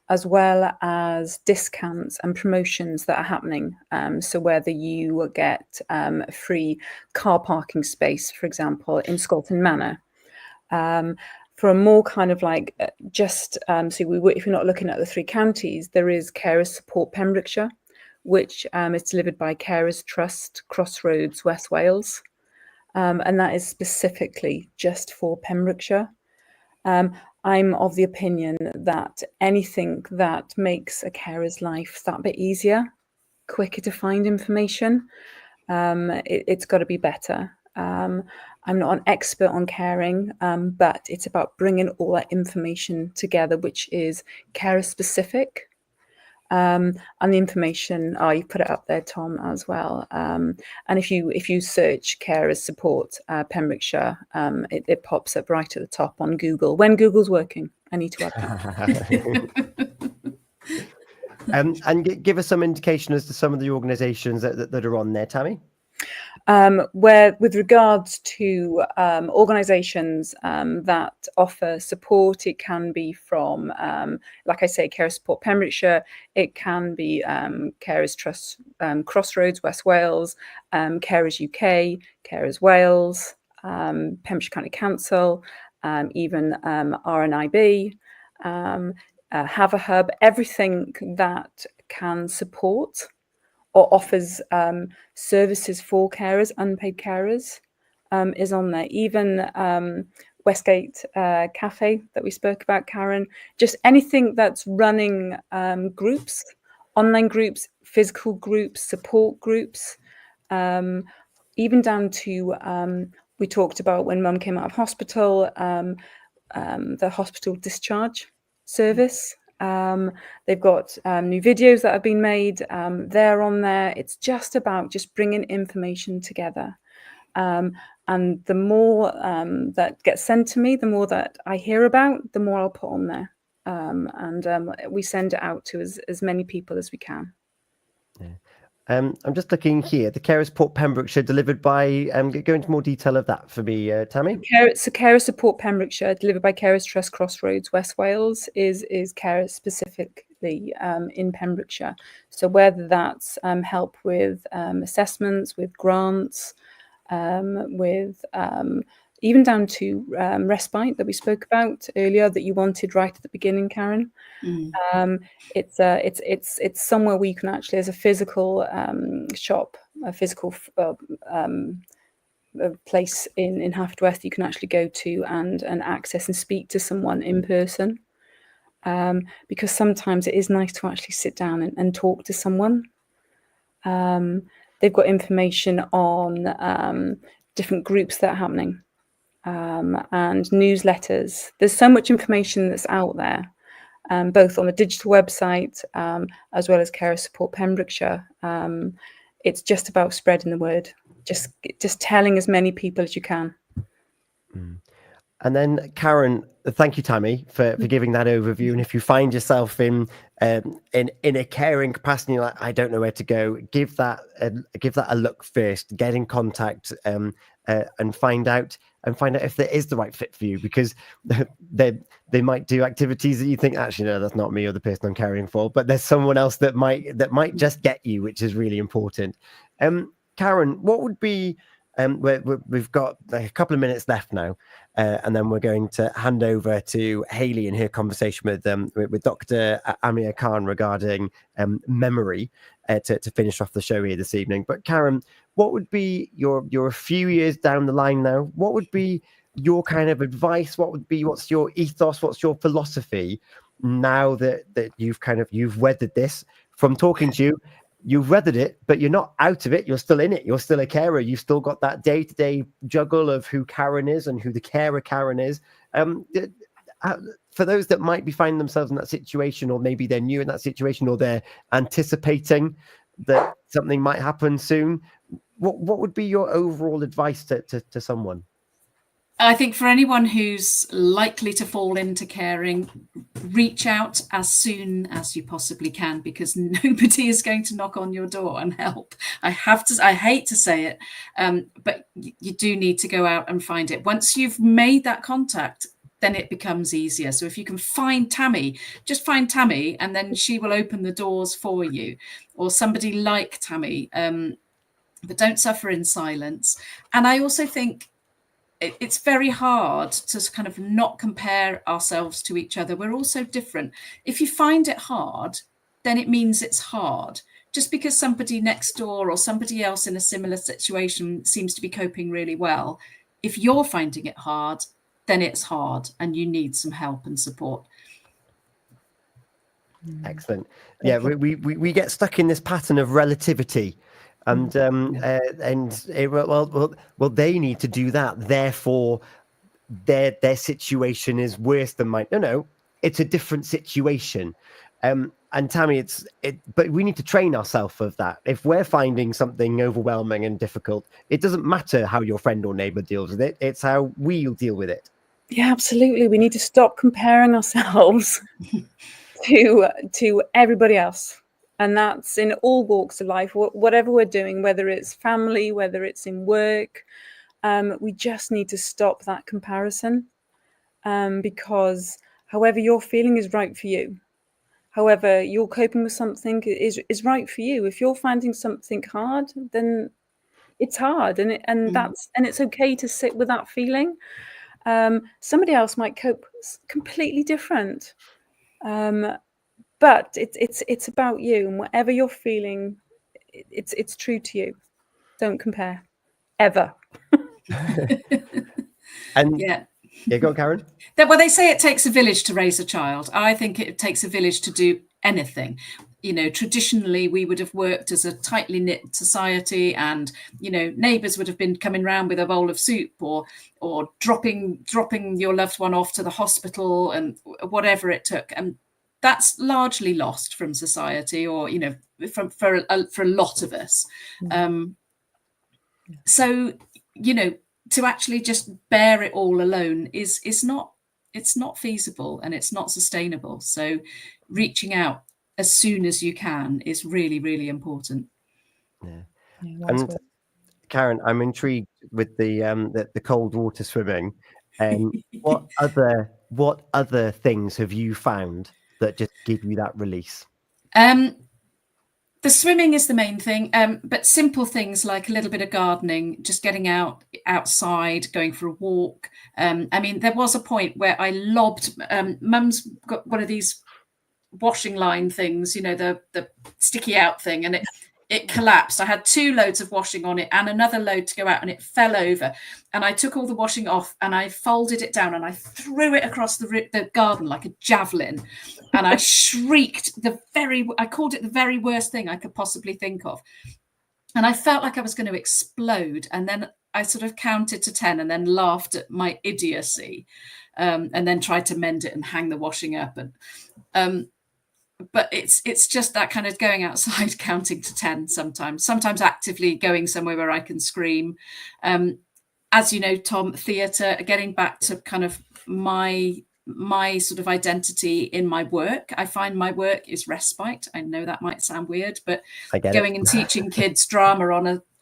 as well as discounts and promotions that are happening. So whether you get a free car parking space, for example, in Scolton Manor. For a more kind of like if you're not looking at the 3 counties, there is Carers Support Pembrokeshire, which is delivered by Carers Trust Crossroads West Wales. And that is specifically just for Pembrokeshire. I'm of the opinion that anything that makes a carer's life that bit easier, quicker to find information, it's got to be better. I'm not an expert on caring, but it's about bringing all that information together, which is carer specific. And the information, you put it up there, Tom, as well. And if you search Carers Support Pembrokeshire, it pops up right at the top on Google. When Google's working, I need to add that. And give us some indication as to some of the organisations that are on there, Tammy. Where, with regards to organisations that offer support, it can be from, like I say, Carers Support Pembrokeshire. It can be Carers Trust Crossroads West Wales, Carers UK, Carers Wales, Pembrokeshire County Council, even RNIB, Have a Hub. Everything that can support or offers services for carers, unpaid carers, is on there. Even Westgate Cafe that we spoke about, Karen, just anything that's running groups, online groups, physical groups, support groups, even down to, we talked about when Mum came out of hospital, the hospital discharge service. They've got new videos that have been made. They're on there. It's just about just bringing information together. And the more that gets sent to me, the more that I hear about, the more I'll put on there. And we send it out to as many people as we can. Yeah. I'm just looking here. The Carers Support Pembrokeshire delivered by, go into more detail of that for me, Tammy. So Carers Support Pembrokeshire delivered by Carers Trust Crossroads West Wales is carers specifically in Pembrokeshire. So whether that's help with assessments, with grants, with even down to respite that we spoke about earlier that you wanted right at the beginning, Karen. It's somewhere where you can actually, as a physical shop, a physical place in Haverfordwest, you can actually go to and access and speak to someone in person. Because sometimes it is nice to actually sit down and talk to someone. They've got information on different groups that are happening. And newsletters. There's so much information that's out there, both on the digital website as well as Carers Support Pembrokeshire. It's just about spreading the word, just telling as many people as you can. And then, Karen, thank you, Tammy, for giving that overview. And if you find yourself in a caring capacity, like I don't know where to go, give that a look first. Get in contact and find out and find out if there is the right fit for you, because they might do activities that you think, actually, no, that's not me or the person I'm caring for, but there's someone else that might just get you, which is really important. Karen, what would be, we've got a couple of minutes left now, and then we're going to hand over to Hayley in her conversation with Dr. Amir Khan regarding memory to finish off the show here this evening. But Karen, what would be you're a few years down the line now, what would be your kind of advice? What's your ethos? What's your philosophy now that you've weathered this? From talking to you, you've weathered it, but you're not out of it. You're still in it. You're still a carer. You've still got that day-to-day juggle of who Karen is and who the carer Karen is. For those that might be finding themselves in that situation, or maybe they're new in that situation, or they're anticipating that something might happen soon, what would be your overall advice to someone? I think for anyone who's likely to fall into caring, reach out as soon as you possibly can, because nobody is going to knock on your door and help. I hate to say it, but you do need to go out and find it. Once you've made that contact, then it becomes easier. So if you can find Tammy, just find Tammy, and then she will open the doors for you, or somebody like Tammy. But don't suffer in silence. And I also think it's very hard to kind of not compare ourselves to each other. We're all so different. If you find it hard, then it means it's hard. Just because somebody next door or somebody else in a similar situation seems to be coping really well, if you're finding it hard, then it's hard and you need some help and support. Excellent. Yeah, we get stuck in this pattern of relativity. And well, they need to do that. Therefore, their situation is worse than mine. No, it's a different situation. And Tammy, but we need to train ourselves of that. If we're finding something overwhelming and difficult, it doesn't matter how your friend or neighbor deals with it. It's how we'll deal with it. Yeah, absolutely. We need to stop comparing ourselves to everybody else. And that's in all walks of life, whatever we're doing, whether it's family, whether it's in work. We just need to stop that comparison, because however you're feeling is right for you. However you're coping with something is right for you. If you're finding something hard, then it's hard, and it's okay to sit with that feeling. Somebody else might cope completely different. But it's about you, and whatever you're feeling, it's true to you. Don't compare, ever. And go on, Karen. Well, they say it takes a village to raise a child. I think it takes a village to do anything. You know, traditionally we would have worked as a tightly knit society, and neighbours would have been coming round with a bowl of soup, or dropping your loved one off to the hospital, and whatever it took. And that's largely lost from society, or for a lot of us. So to actually just bear it all alone is not feasible, and it's not sustainable. So reaching out as soon as you can is really, really important. And Karen, I'm intrigued with the cold water swimming. What other things have you found that just give you that release? The swimming is the main thing, but simple things like a little bit of gardening, just getting outside, going for a walk. There was a point where I lobbed, Mum's got one of these washing line things, the sticky out thing, and it collapsed. I had 2 loads of washing on it and another load to go out, and it fell over. And I took all the washing off, and I folded it down, and I threw it across the garden like a javelin. And I shrieked I called it the very worst thing I could possibly think of. And I felt like I was going to explode. And then I sort of counted to 10 and then laughed at my idiocy, and then tried to mend it and hang the washing up. And but it's just that kind of going outside, counting to 10 sometimes actively going somewhere where I can scream. As you know, Tom, theatre, getting back to kind of my my sort of identity in my work. I find my work is respite. I know that might sound weird, but I get going it. and teaching kids drama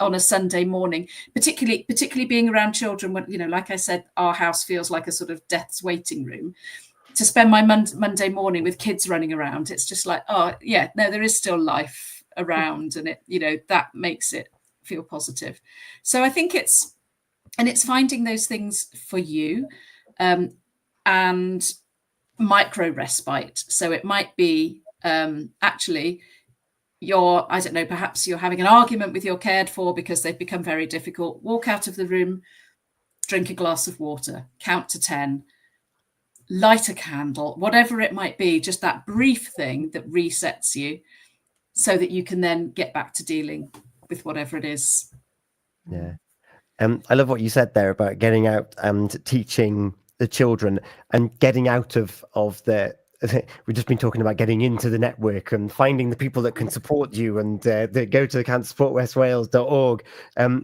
on a Sunday morning, particularly being around children when, you know, like I said, our house feels like a sort of death's waiting room. To spend my Monday morning with kids running around, it's just like, oh yeah, no, there is still life around, and it, you know, that makes it feel positive. So I think it's finding those things for you, and micro respite. So it might be actually I don't know, perhaps you're having an argument with your cared for because they've become very difficult. Walk out of the room, drink a glass of water, count to 10, light a candle, whatever it might be, just that brief thing that resets you so that you can then get back to dealing with whatever it is. Yeah. I love what you said there about getting out and teaching the children and getting out of the. We've just been talking about getting into the network and finding the people that can support you, and they go to the cancersupportwestwales.org,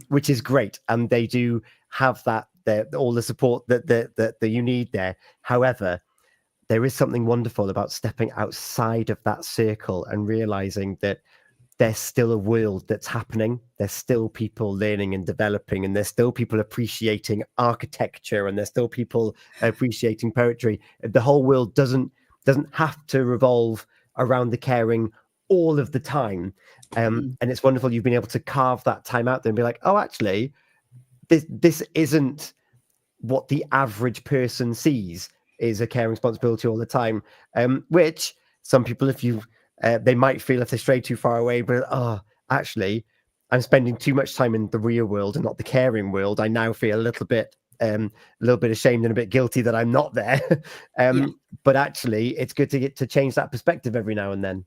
which is great, and they do have that all the support that you need there. However, there is something wonderful about stepping outside of that circle and realizing that there's still a world that's happening. There's still people learning and developing, and there's still people appreciating architecture, and there's still people appreciating poetry. The whole world doesn't have to revolve around the caring all of the time. And it's wonderful you've been able to carve that time out there and be like, oh, actually, this isn't what the average person sees is a caring responsibility all the time, which some people, if you they might feel if they stray too far away, but actually I'm spending too much time in the real world and not the caring world. I now feel a little bit ashamed and a bit guilty that I'm not there. But actually it's good to get to change that perspective every now and then.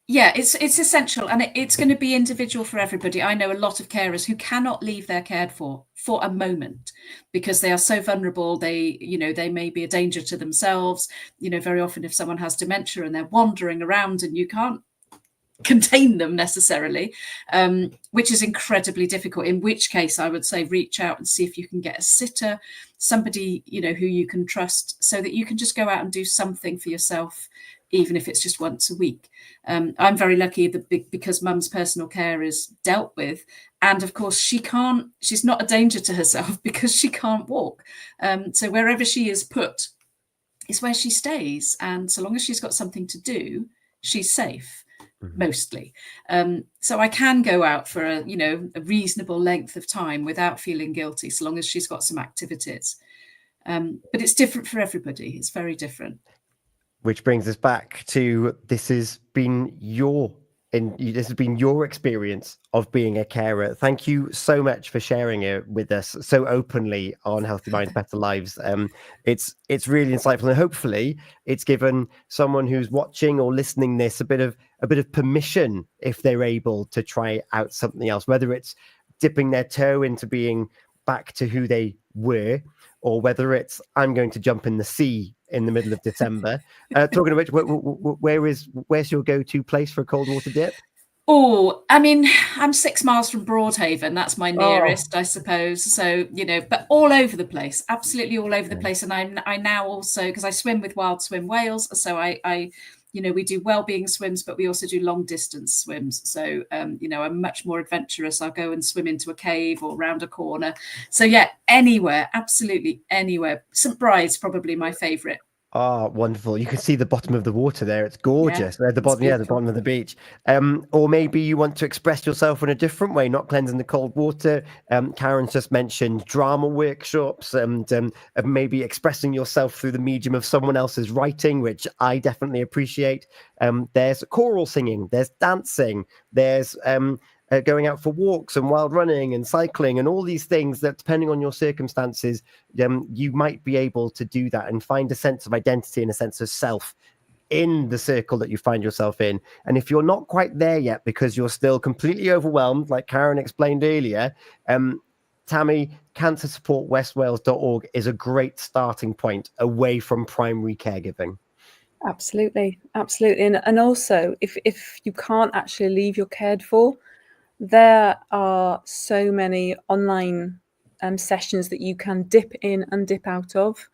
Yeah, it's essential, and it's going to be individual for everybody. I know a lot of carers who cannot leave their cared for a moment because they are so vulnerable. They may be a danger to themselves. You know, very often if someone has dementia and they're wandering around and you can't contain them necessarily, which is incredibly difficult, in which case I would say reach out and see if you can get a sitter, somebody, you know, who you can trust, so that you can just go out and do something for yourself, even if it's just once a week. I'm very lucky because mum's personal care is dealt with. And of course, she's not a danger to herself because she can't walk. So wherever she is put is where she stays. And so long as she's got something to do, she's safe, mostly. So I can go out for a reasonable length of time without feeling guilty, so long as she's got some activities. But it's different for everybody. It's very different. Which brings us back to this has been your experience of being a carer. Thank you so much for sharing it with us so openly on Healthy Minds, Better Lives. It's really insightful, and hopefully it's given someone who's watching or listening this a bit of permission, if they're able to try out something else, whether it's dipping their toe into being back to who they were, or whether it's I'm going to jump in the sea in the middle of December. Talking of which, where's your go-to place for a cold water dip? Oh, I mean, I'm 6 miles from Broadhaven. That's my nearest, I suppose. So, but all over the place, absolutely all over the place. And I now also, because I swim with Wild Swim Wales, so I we do well-being swims, but we also do long distance swims. So, I'm much more adventurous. I'll go and swim into a cave or round a corner. So yeah, anywhere, absolutely anywhere. St. Bride's probably my favorite. Oh, wonderful. You can see the bottom of the water there. It's gorgeous. Yeah, the bottom of the beach. Or maybe you want to express yourself in a different way, not cleansing the cold water. Karen's just mentioned drama workshops and maybe expressing yourself through the medium of someone else's writing, which I definitely appreciate. There's choral singing, there's dancing, there's going out for walks and wild running and cycling and all these things that, depending on your circumstances, you might be able to do that and find a sense of identity and a sense of self in the circle that you find yourself in. And if you're not quite there yet because you're still completely overwhelmed, like Karen explained earlier, Tammy, cancersupportwestwales.org is a great starting point away from primary caregiving. Absolutely. And also, if you can't actually leave your cared for, there are so many online sessions that you can dip in and dip out of.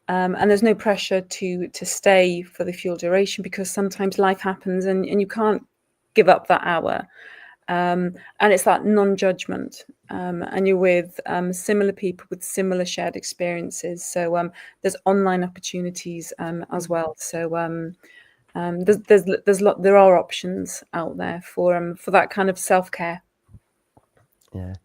And there's no pressure to stay for the full duration, because sometimes life happens and you can't give up that hour. And it's that non-judgment, and you're with similar people with similar shared experiences. So there's online opportunities as well. So there are options out there for that kind of self-care. Yeah.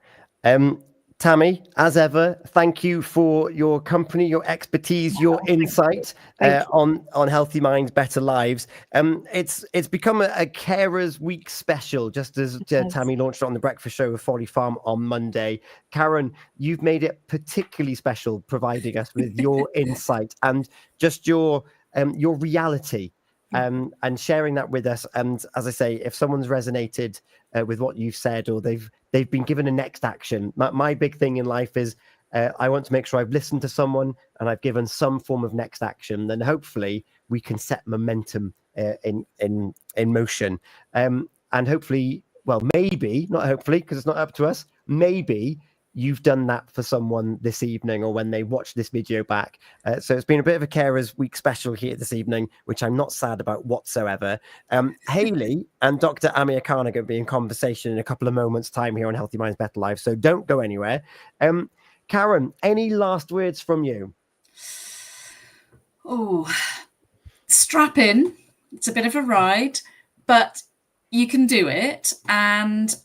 Tammy, as ever, thank you for your company, your expertise, your insight on Healthy Minds, Better Lives. It's become a Carers Week special, just as Tammy launched it on the Breakfast Show with Folly Farm on Monday. Karen, you've made it particularly special, providing us with your insight and just your reality. And sharing that with us. And as I say, if someone's resonated with what you've said, or they've been given a next action, my big thing in life is I want to make sure I've listened to someone and I've given some form of next action. Then hopefully we can set momentum in motion. And hopefully, well, maybe not hopefully, because it's not up to us. Maybe you've done that for someone this evening, or when they watch this video back. So it's been a bit of a Carers Week special here this evening, which I'm not sad about whatsoever. Hayley and Dr. Amir Khan are going to be in conversation in a couple of moments' time here on Healthy Minds, Better Lives. So don't go anywhere. Karen, any last words from you? Oh, strap in. It's a bit of a ride, but you can do it. And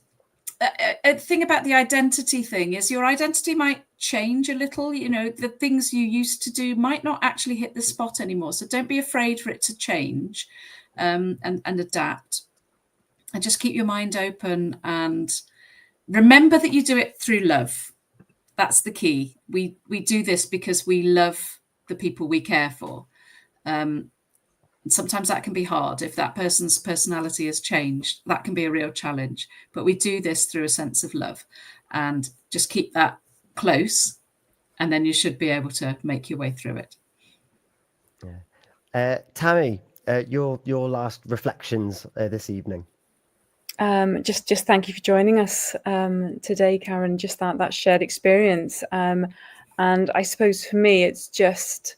a thing about the identity thing is your identity might change a little. You know, the things you used to do might not actually hit the spot anymore. So don't be afraid for it to change and adapt. And just keep your mind open and remember that you do it through love. That's the key. We do this because we love the people we care for. Sometimes that can be hard. If that person's personality has changed, that can be a real challenge. But we do this through a sense of love, and just keep that close, and then you should be able to make your way through it. Yeah. Tammy, your last reflections this evening. Just thank you for joining us today, Karen. Just that shared experience, and I suppose for me, it's just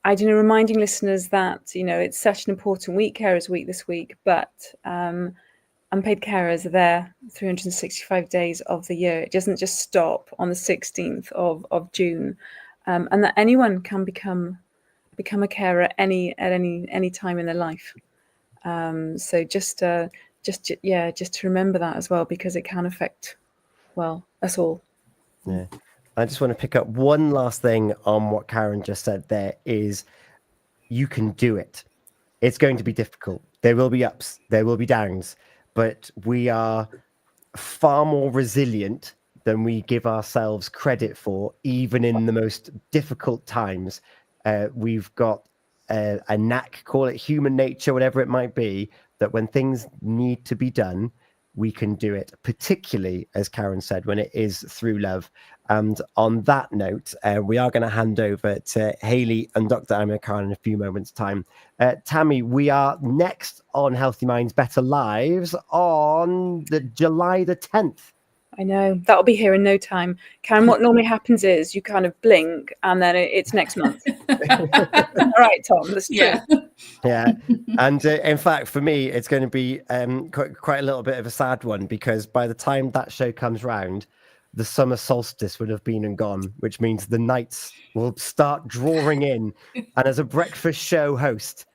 reminding listeners that it's such an important week, Carers Week this week, but unpaid carers are there 365 days of the year. It doesn't just stop on the 16th of June, and that anyone can become a carer at any time in their life. So just to remember that as well, because it can affect, well, us all. Yeah. I just want to pick up one last thing on what Karen just said there is you can do it. It's going to be difficult. There will be ups, there will be downs, but we are far more resilient than we give ourselves credit for, even in the most difficult times. We've got a knack, call it human nature, whatever it might be, that when things need to be done, we can do it, particularly, as Karen said, when it is through love. And on that note, we are going to hand over to Hayley and Dr. Amir Khan in a few moments' time. Tammy, we are next on Healthy Minds, Better Lives on July the 10th. I know, that'll be here in no time. Karen, what normally happens is you kind of blink and then it's next month. All right, Tom, that's true. Yeah. And in fact, for me, it's going to be quite a little bit of a sad one, because by the time that show comes round, the summer solstice would have been and gone, which means the nights will start drawing in. And as a breakfast show host,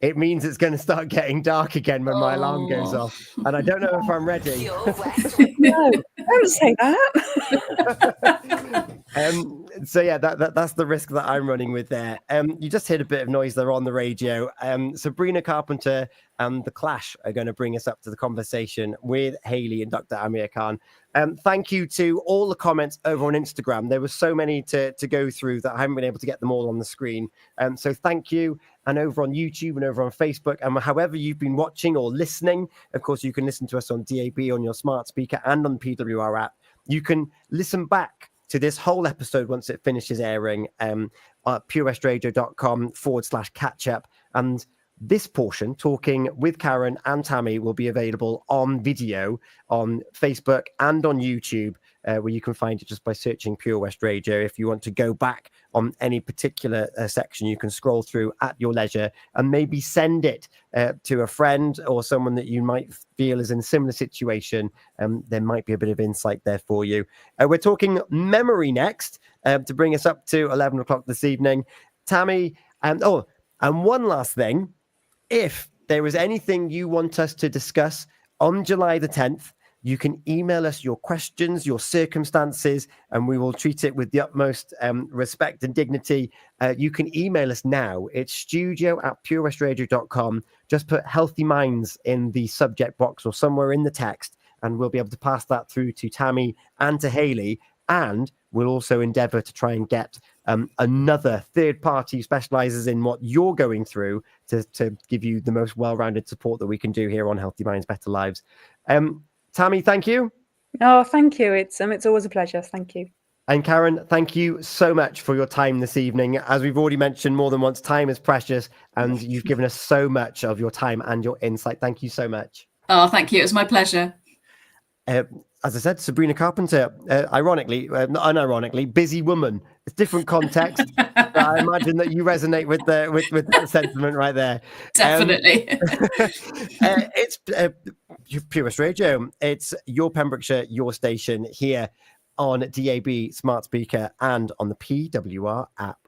it means it's going to start getting dark again when my alarm goes off. And I don't know if I'm ready. No, don't say that. So yeah, that's the risk that I'm running with there. You just heard a bit of noise there on the radio. Sabrina Carpenter and The Clash are going to bring us up to the conversation with Hayley and Dr. Amir Khan. Thank you to all the comments over on Instagram. There were so many to go through that I haven't been able to get them all on the screen. So thank you. And over on YouTube and over on Facebook, and however you've been watching or listening, of course, you can listen to us on DAB, on your smart speaker, and on the PWR app. You can listen back to this whole episode once it finishes airing at purewestradio.com/catch up. And this portion, talking with Karen and Tammy, will be available on video on Facebook and on YouTube, where you can find it just by searching Pure West Radio. If you want to go back on any particular section, you can scroll through at your leisure and maybe send it to a friend or someone that you might feel is in a similar situation. There might be a bit of insight there for you. We're talking memory next to bring us up to 11 o'clock this evening. Tammy, and one last thing. If there is anything you want us to discuss on July the 10th, you can email us your questions, your circumstances, and we will treat it with the utmost respect and dignity. You can email us now. It's studio@purewestradio.com. Just put Healthy Minds in the subject box or somewhere in the text, and we'll be able to pass that through to Tammy and to Hayley. And we'll also endeavour to try and get another third party who specialises in what you're going through to give you the most well-rounded support that we can do here on Healthy Minds, Better Lives. Tammy, thank you. Oh, thank you. It's always a pleasure. Thank you. And Karen, thank you so much for your time this evening. As we've already mentioned more than once, time is precious, and you've given us so much of your time and your insight. Thank you so much. Oh, thank you. It was my pleasure. As I said, Sabrina Carpenter, ironically, unironically, busy woman. It's different context. I imagine that you resonate with that sentiment right there. Definitely. It's Pure West Radio. It's your Pembrokeshire, your station here on DAB, smart speaker, and on the PWR app.